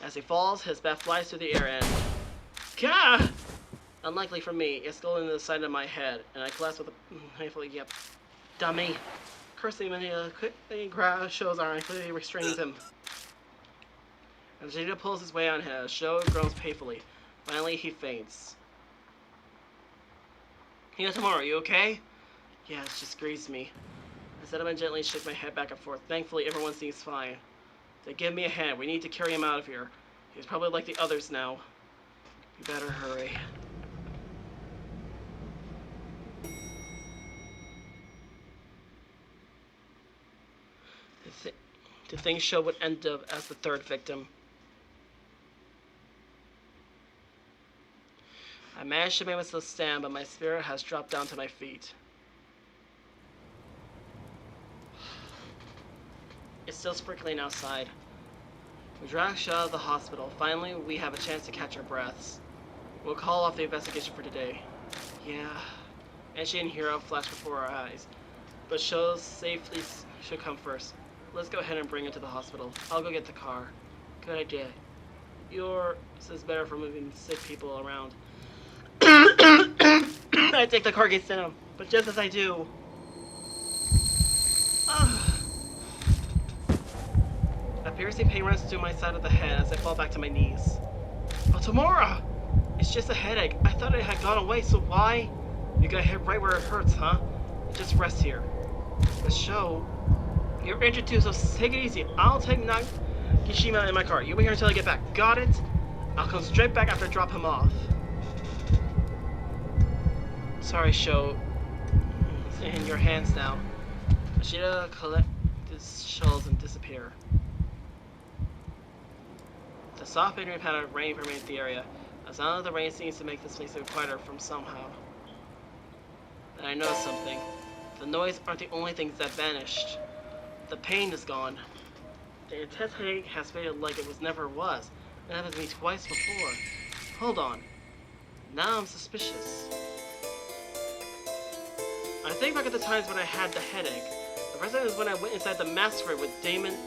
As he falls, his bat flies through the air and... Gah! Unlikely for me, it's going into the side of my head, and I collapse with a handful of yep. Dummy. Cursing when he quickly grabs Sho's arm and clearly restrains him. As Jada pulls his way on him, Sho groans painfully. Finally, he faints. Hey, tomorrow, you okay? Yeah, it just grazed me. I set him and gently shook my head back and forth. Thankfully, everyone seems fine. They give me a hand. We need to carry him out of here. He's probably like the others now. You better hurry. To think Sho would end up as the third victim. I managed to make myself stand, but my spirit has dropped down to my feet. It's still sprinkling outside. We drag Sho out of the hospital. Finally, we have a chance to catch our breaths. We'll call off the investigation for today. Yeah. Anshi and Hiro flash before our eyes. But Sho's safety should come first. Let's go ahead and bring him to the hospital. I'll go get the car. Good idea. Yours is better for moving sick people around. I take the car gates down, but just as I do... A piercing pain runs through my side of the head as I fall back to my knees. Oh, Tamura! It's just a headache. I thought it had gone away, so why? You got hit right where it hurts, huh? Just rest here. The show... You're injured too, so take it easy. I'll take Nagashima in my car. You wait here until I get back. Got it? I'll come straight back after I drop him off. Sorry, Sho. It's in your hands now. Ashita, collect these shells and disappear. The soft rain pattern of rain permeates the area. The sound of the rain seems to make this place quieter from somehow. Then I noticed something. The noise aren't the only things that vanished. The pain is gone. The intense headache has faded like it never was. It happened to me twice before. Hold on. Now I'm suspicious. I think back at the times when I had the headache. The first time was when I went inside the masquerade with Diamond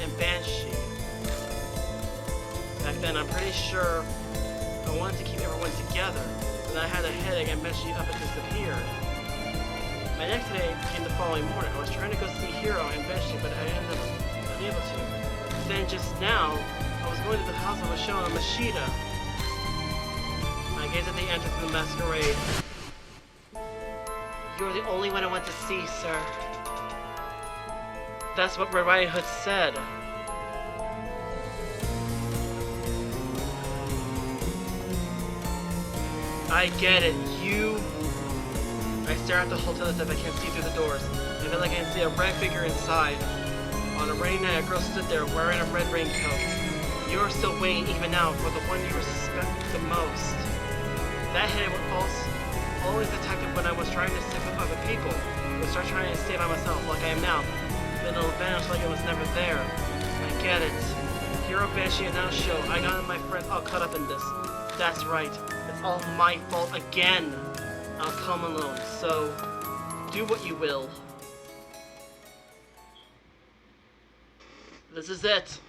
and Banshee. Back then, I'm pretty sure I wanted to keep everyone together. Then I had a headache and Banshee up and disappeared. My next day came the following morning. I was trying to go see Hero and Banshee, but I ended up unable to. Then just now, I was going to the house of a show on Mashita. I gazed at the entrance of the masquerade. You're the only one I want to see, sir. That's what Red Riding Hood said. I get it. I stare at the hotel as if I can't see through the doors. I feel like I can see a red figure inside. On a rainy night, a girl stood there wearing a red raincoat. You're still waiting even now for the one you respect the most. That headache was always detected when I was trying to stick with other people. I would start trying to stay by myself like I am now. Then it'll vanish like it was never there. I get it. Hero, Banshee, and now Sho. I got my friends all caught up in this. That's right. It's all my fault again. I'll come alone, so do what you will. This is it.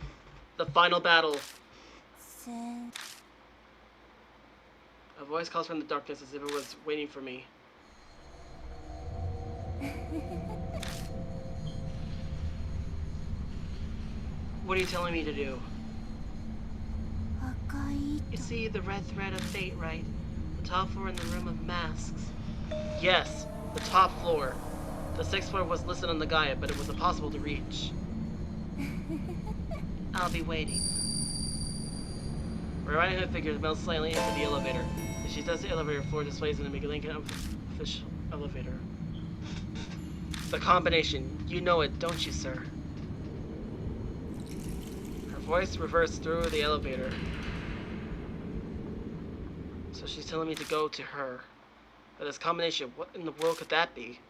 The final battle. A voice calls from the darkness as if it was waiting for me. What are you telling me to do? You see the red thread of fate, right? The top floor in the room of masks. Yes, the top floor. The 6th floor was listed on the guide, but it was impossible to reach. I'll be waiting. Red Riding Hood figure melts slightly into the elevator. As she does, the elevator floor displays in the Lincoln official elevator. The combination. You know it, don't you, sir? Her voice reversed through the elevator. So she's telling me to go to her. But this combination, what in the world could that be?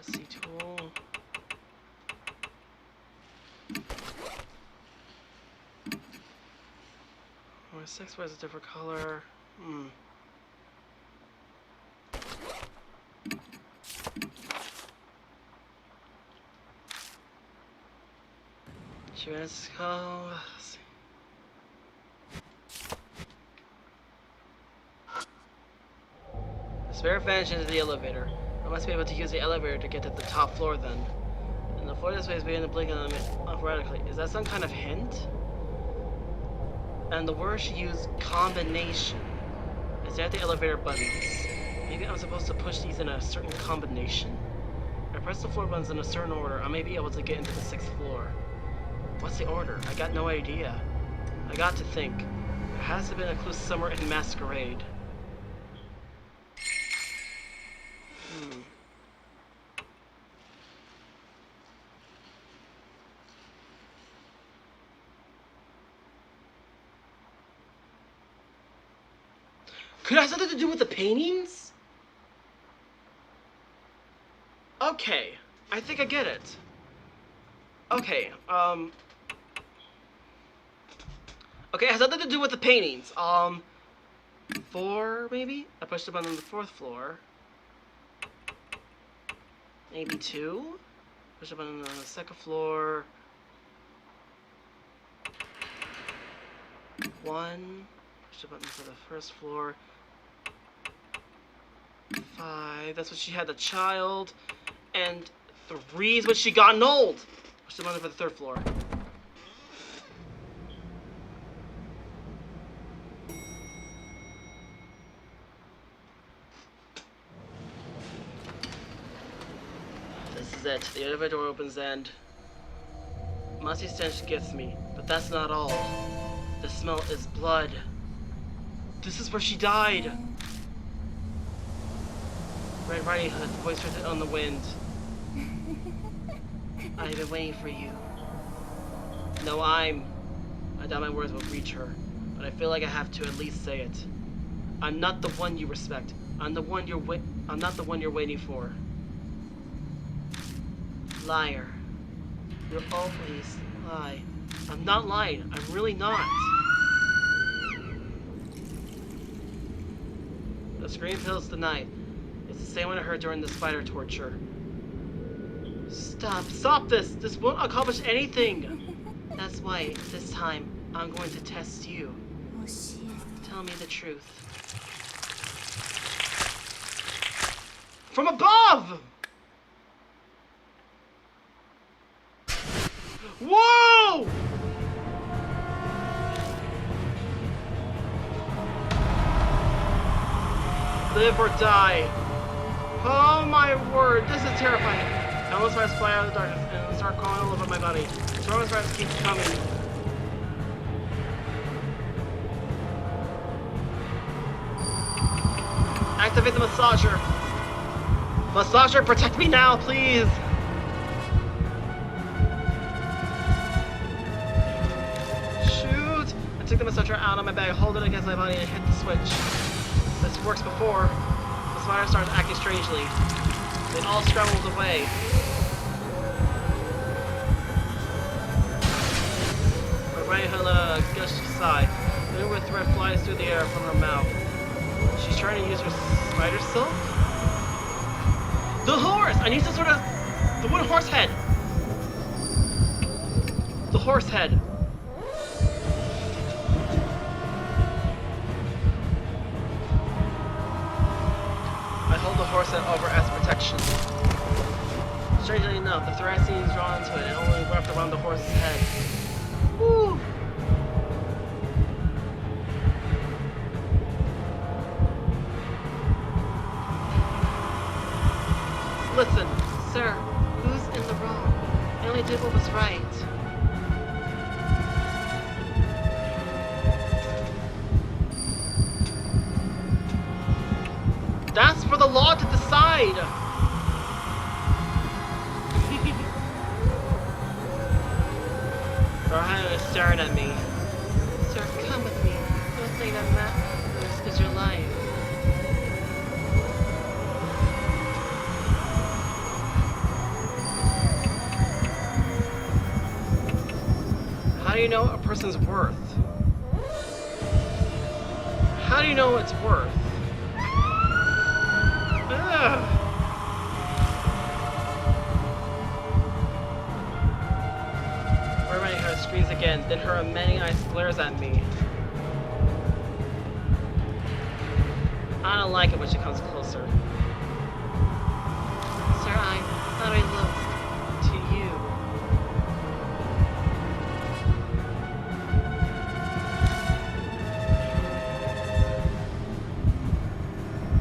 SC tool. Or 6 was a different color. Let's go. The spirit vanished into the elevator. I must be able to use the elevator to get to the top floor then. And the floor this way is beginning to blink off radically. Is that some kind of hint? And the word she used, combination. Is that the elevator buttons? Maybe I'm supposed to push these in a certain combination? If I press the floor buttons in a certain order, I may be able to get into the 6th floor. What's the order? I got no idea. I got to think. There has to have been a clue somewhere in Masquerade. Could it have something to do with the paintings? Okay, I think I get it. Okay, okay, it has nothing to do with the paintings. 4, maybe? I pushed the button on the 4th floor. Maybe 2? Push the button on the 2nd floor. 1. Push the button for the 1st floor. 5. That's when she had the child. And 3 is when she got old. Push the button for the 3rd floor. This is it. The elevator door opens and musty stench gets me, but that's not all. The smell is blood. This is where she died. Red Riding Hood, voice heard on the wind. I've been waiting for you. No, I doubt my words will reach her, but I feel like I have to at least say it. I'm not the one you respect. I'm not the one you're waiting for. Liar. You'll always lie. I'm not lying. I'm really not. The scream fills the night. It's the same one I heard during the spider torture. Stop this! This won't accomplish anything! That's why, this time, I'm going to test you. Tell me the truth. From above! Whoa! Live or die. Oh my word, this is terrifying. Countless fires fly out of the darkness and start crawling all over my body. Storm's fires keep coming. Activate the massager. Massager, protect me now, please. Shoot! I took the massager out of my bag, hold it against my body, and hit the switch. This works before. The spider starts acting strangely. They all scrambled away. Right on a gusty sigh. The new thread flies through the air from her mouth. She's trying to use her spider silk? The horse! I need some sort of... The one horse head! The horse head. I hold the horse head over as protection. Strangely enough, the thread seems drawn to it and only wrapped around the horse's head. Woo! Listen, sir, who's in the wrong? I only did what was right. That's for the law to decide! Ryan is staring at me. Sir, come with me. Don't think that matters because you're lying. How do you know a person's worth? How do you know it's worth? Ugh. Her screams again, then her unending eyes glares at me. I don't like it when she comes closer. Sir, I thought I looked to you.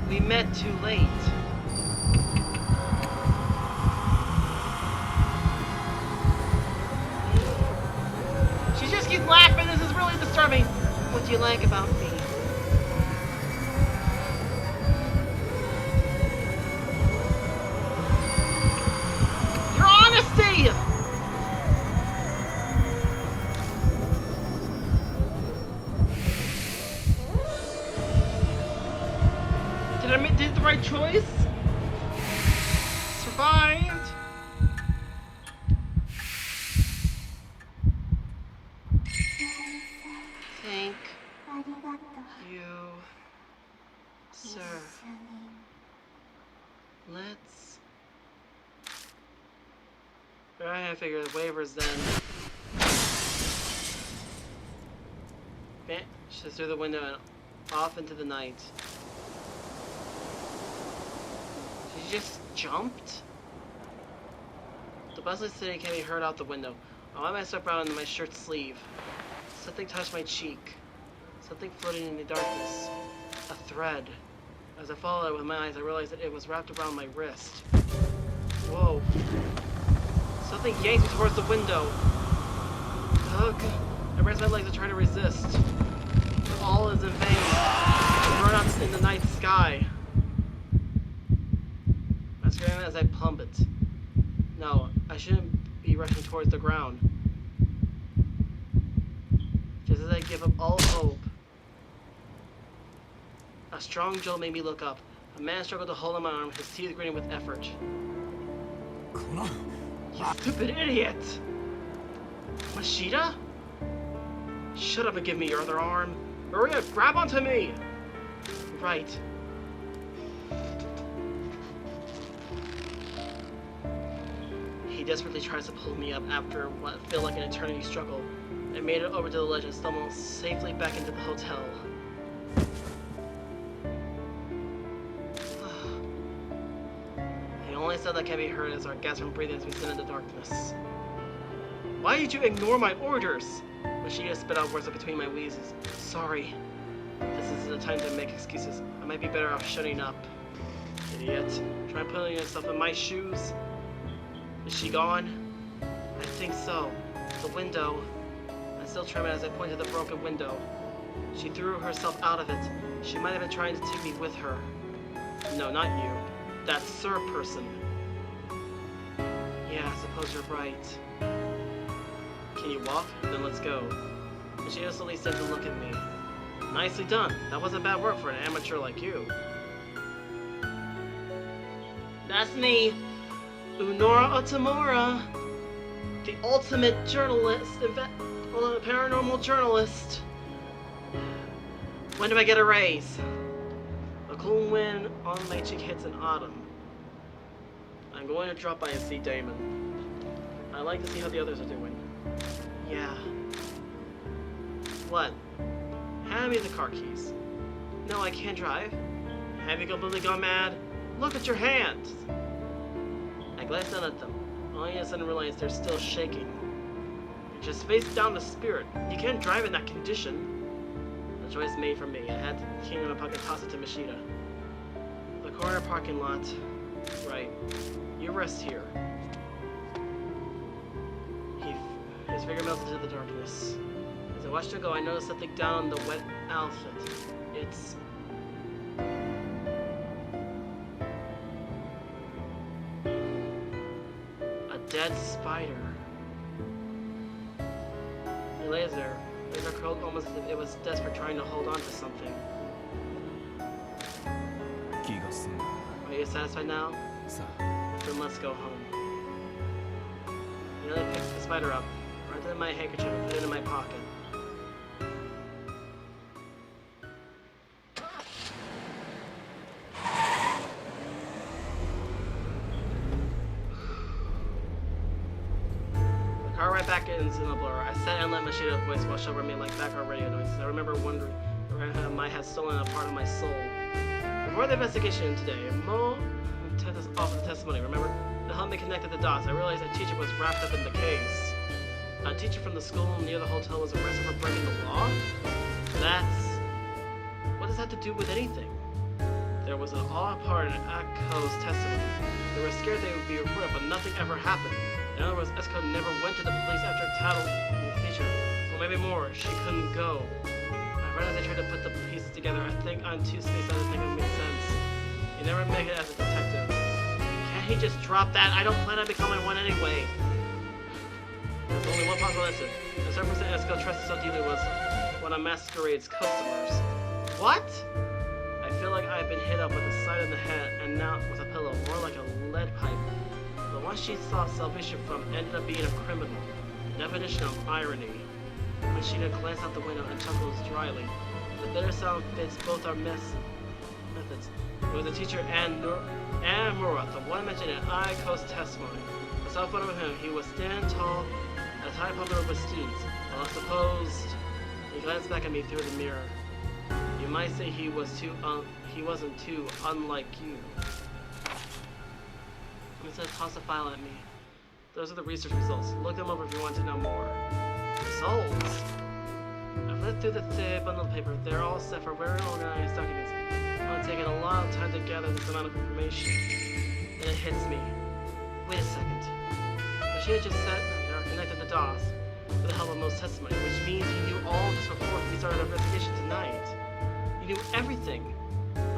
We met too late. She's laughing. This is really disturbing. What do you like about me? Your honesty! Did I make the right choice? Survived. You, sir. Let's... I figure the waivers then. She's through the window and off into the night. She just jumped? The bustling city can be heard out the window. I wipe myself brow into my shirt sleeve. Something touched my cheek. Something floating in the darkness. A thread. As I followed it with my eyes, I realized that it was wrapped around my wrist. Whoa. Something yanked me towards the window. Ugh. I raised my legs to try to resist. All is in vain. I burn out in the night sky. I scream as I plummet. No, I shouldn't be rushing towards the ground. Just as I give up all hope, a strong jolt made me look up. A man struggled to hold on my arm, his teeth gritting with effort. You stupid idiot! Mashita? Shut up and give me your other arm. Hurry up, grab onto me! Right. He desperately tries to pull me up after what felt like an eternity struggle. I made it over to the ledge and stumbled safely back into the hotel. The only sound that can be heard is our gas from breathing as we sit in the darkness. Why did you ignore my orders? Mashita spit out words between my wheezes. Sorry. This isn't the time to make excuses. I might be better off shutting up. Idiot. Try putting yourself in my shoes. Is she gone? I think so. The window. I'm still trembling as I point to the broken window. She threw herself out of it. She might have been trying to take me with her. No, not you. That Sir person. Yeah, I suppose you're right. Can you walk? Then let's go. And she instantly said to look at me. Nicely done. That wasn't bad work for an amateur like you. That's me, Unora Otomura, the ultimate journalist, paranormal journalist. When do I get a raise? A cool wind on my cheek hits in autumn. I'm going to drop by and see Damon. I'd like to see how the others are doing. Yeah. What? Hand me the car keys. No, I can't drive. Have you completely gone mad? Look at your hands! I glanced down at them, only to suddenly realized they're still shaking. You just face down the spirit. You can't drive in that condition. The choice made for me. I had the key in my pocket and tossed it to Mashita. The corner parking lot. Right. You rest here. His finger melted into the darkness. As I watched him go, I noticed something down on the wet outfit. It's... a dead spider. It lays there. It was curled almost as if it was desperate, trying to hold on to something. Are you satisfied now? Then let's go home. I nearly picked the spider up, wrapped it in my handkerchief, and put it in my pocket. The car right back into the blur. I sat and let Mashita's voice wash over me like background radio noises. I remember wondering if I might have stolen a part of my soul. Before the investigation today, Mo offered the testimony, remember? To help me connect the dots, I realized a teacher was wrapped up in the case. A teacher from the school near the hotel was arrested for breaking the law? What does that have to do with anything? There was an odd part in Akko's testimony. They were scared they would be reported, but nothing ever happened. In other words, Esko never went to the police after tattling the teacher. Or maybe more, she couldn't go. Right as I tried to put the pieces together, I think I'm too spaced out to think it makes sense. You never make it as a detective. Can't he just drop that? I don't plan on becoming one anyway. There's only one possible answer. The certain person Esko trusted so deeply was one of Masquerade's customers. What? I feel like I've been hit up with a side of the head and not with a pillow, more like a lead pipe. The one she sought salvation from ended up being a criminal. Definition of irony. Mashita glanced out the window and chuckled dryly. The bitter sound fits both our methods. It was the teacher and Murat, the one mentioned in Aiko's testimony. I saw a photo of him. He was thin, tall, as high popular with students. Well, I supposed he glanced back at me through the mirror. You might say he wasn't too unlike you. He said, toss a file at me. Those are the research results. Look them over if you want to know more. Results? I've read through the bundle of paper. They're all set for very organized documents. It's taken a lot of time to gather this amount of information. Then it hits me. Wait a second. But she had just said or connected the dots with the help of Mo's testimony, which means he knew all this before we started our investigation tonight. He knew everything.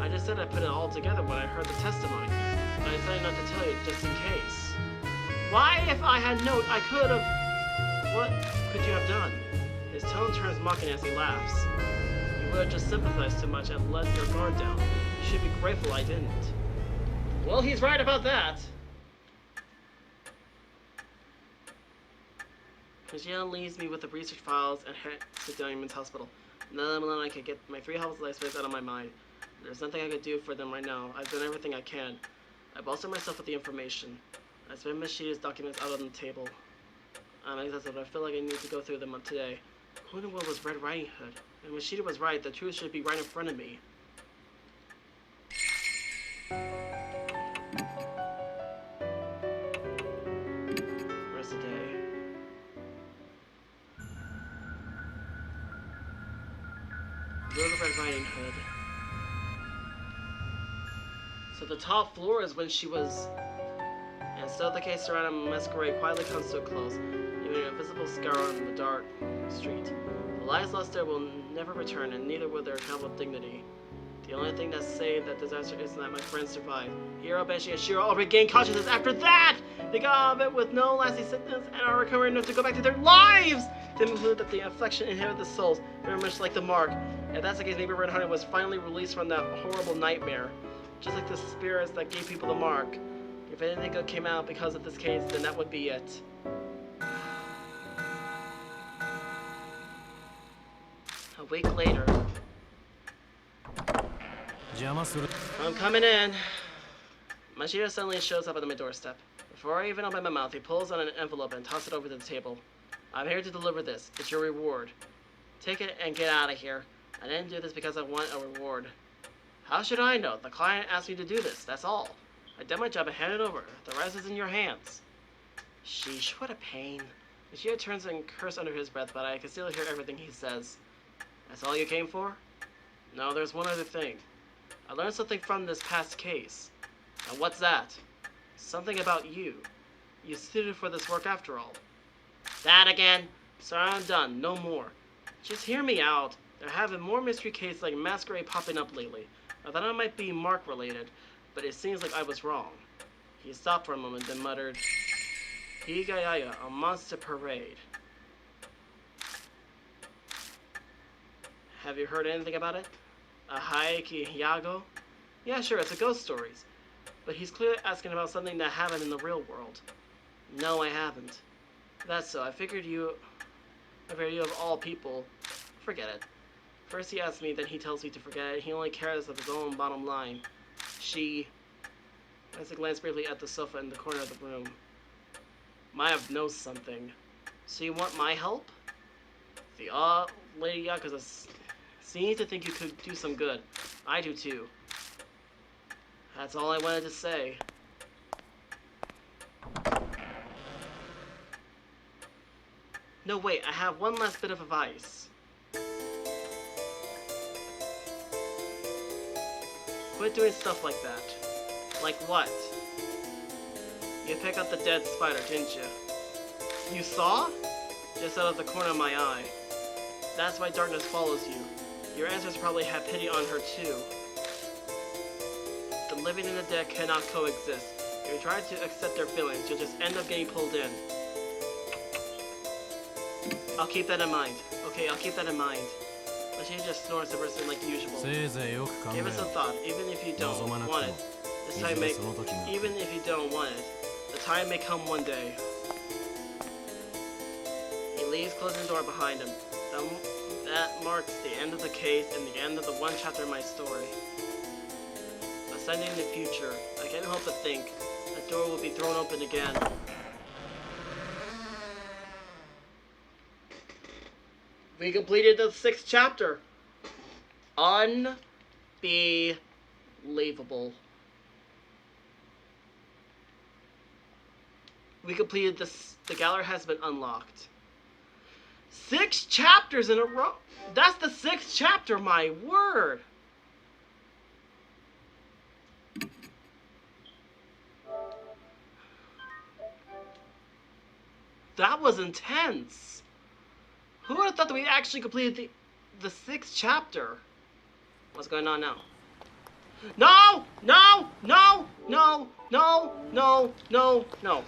I just said I put it all together when I heard the testimony, but I decided not to tell you just in case. Why, if I had known, I could have... What could you have done? His tone turns mocking as he laughs. You would have just sympathized too much and let your guard down. You should be grateful I didn't. Well, he's right about that. Michelle leaves me with the research files and heads to Diamond's hospital. None of them I could get my 3 helpless life space out of my mind. There's nothing I could do for them right now. I've done everything I can. I bolstered myself with the information. I spent Mashida's documents out on the table. I'm exhausted, but I feel like I need to go through them today. Who knew what was Red Riding Hood? And Mashida was right. The truth should be right in front of me. Rest of the day. Go to Red Riding Hood. So the top floor is when she was... And still the case surrounding Masquerade quietly comes to a close, leaving a visible scar on the dark street. The lives lost there will never return, and neither will their account of dignity. The only thing that saved that disaster is that my friends survived. Hiro, Banshee, and Shiro all regained consciousness after that! They got out of it with no lasting sickness and are recovering enough to go back to their lives! They conclude that the affliction inherited the souls, very much like the mark. If that's the case, maybe Red Hunter was finally released from that horrible nightmare. Just like the spirits that gave people the mark. If anything good came out because of this case, then that would be it. A week later. I'm coming in. Mashida suddenly shows up at my doorstep. Before I even open my mouth, he pulls on an envelope and tosses it over to the table. I'm here to deliver this. It's your reward. Take it and get out of here. I didn't do this because I want a reward. How should I know? The client asked me to do this, that's all. I did my job and handed it over. The rest is in your hands. Sheesh, what a pain. Mashida turns and curses under his breath, but I can still hear everything he says. That's all you came for? No, there's one other thing. I learned something from this past case. And what's that? Something about you. You suited for this work after all. That again? Sorry, I'm done. No more. Just hear me out. There have been more mystery cases like Masquerade popping up lately. I thought it might be Mark related, but it seems like I was wrong. He stopped for a moment, then muttered, Higayaya, a monster parade. Have you heard anything about it? A Haiki Hyago? Yeah, sure, it's a ghost stories. But he's clearly asking about something that happened in the real world. No, I haven't. That's so. I figured you of all people, forget it. First he asks me, then he tells me to forget it. He only cares of his own bottom line. As I glance briefly at the sofa in the corner of the room. Maya knows something. So you want my help? The Lady Yakuza seems to think you could do some good. I do too. That's all I wanted to say. No, wait, I have one last bit of advice. Quit doing stuff like that. Like what? You picked up the dead spider, didn't you? You saw? Just out of the corner of my eye. That's why darkness follows you. Your ancestors probably had pity on her too. The living and the dead cannot coexist. If you try to accept their feelings, you'll just end up getting pulled in. I'll keep that in mind. Okay, I'll keep that in mind. But she just snores the person like usual. Give it some thought, even if you don't want it. Even if you don't want it, the time may come one day. He leaves, closing the door behind him. That marks the end of the case and the end of the one chapter of my story. Ascending in the future, I can't help but think that door will be thrown open again. We completed the 6th chapter. Unbelievable. We completed this. The gallery has been unlocked. 6 chapters in a row. That's the 6th chapter, my word. That was intense. Who would have thought that we actually completed the 6th chapter? What's going on now? No! No! No! No! No! No! No! No!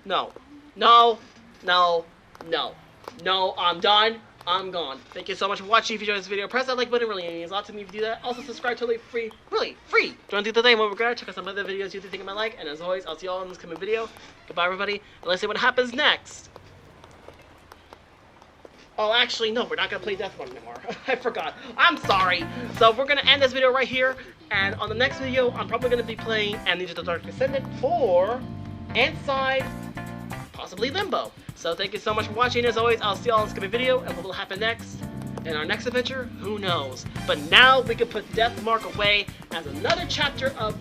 No! No! No! No! No! I'm done. I'm gone. Thank you so much for watching. If you enjoyed this video, press that like button. It really means a lot to me if you do that. Also, subscribe, totally free. Really free. Don't do the thing. Won't regret it. Check out some other videos you think I might like. And as always, I'll see you all in this coming video. Goodbye, everybody. And let's see what happens next. Oh, actually, no. We're not going to play Death One anymore. I forgot. I'm sorry. So we're going to end this video right here. And on the next video, I'm probably going to be playing Amnesia: The Dark Descendant for Inside, possibly Limbo. So thank you so much for watching. As always, I'll see you all in this coming video. And what will happen next in our next adventure? Who knows? But now we can put Death Mark away as another chapter of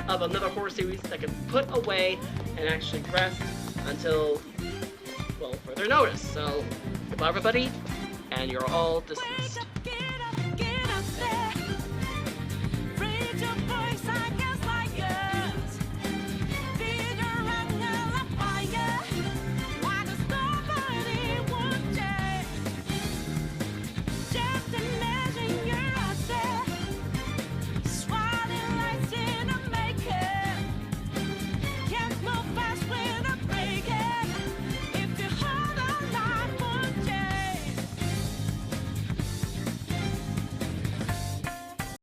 another horror series that can put away and actually rest until, well, further notice. So goodbye, everybody, and you're all dismissed.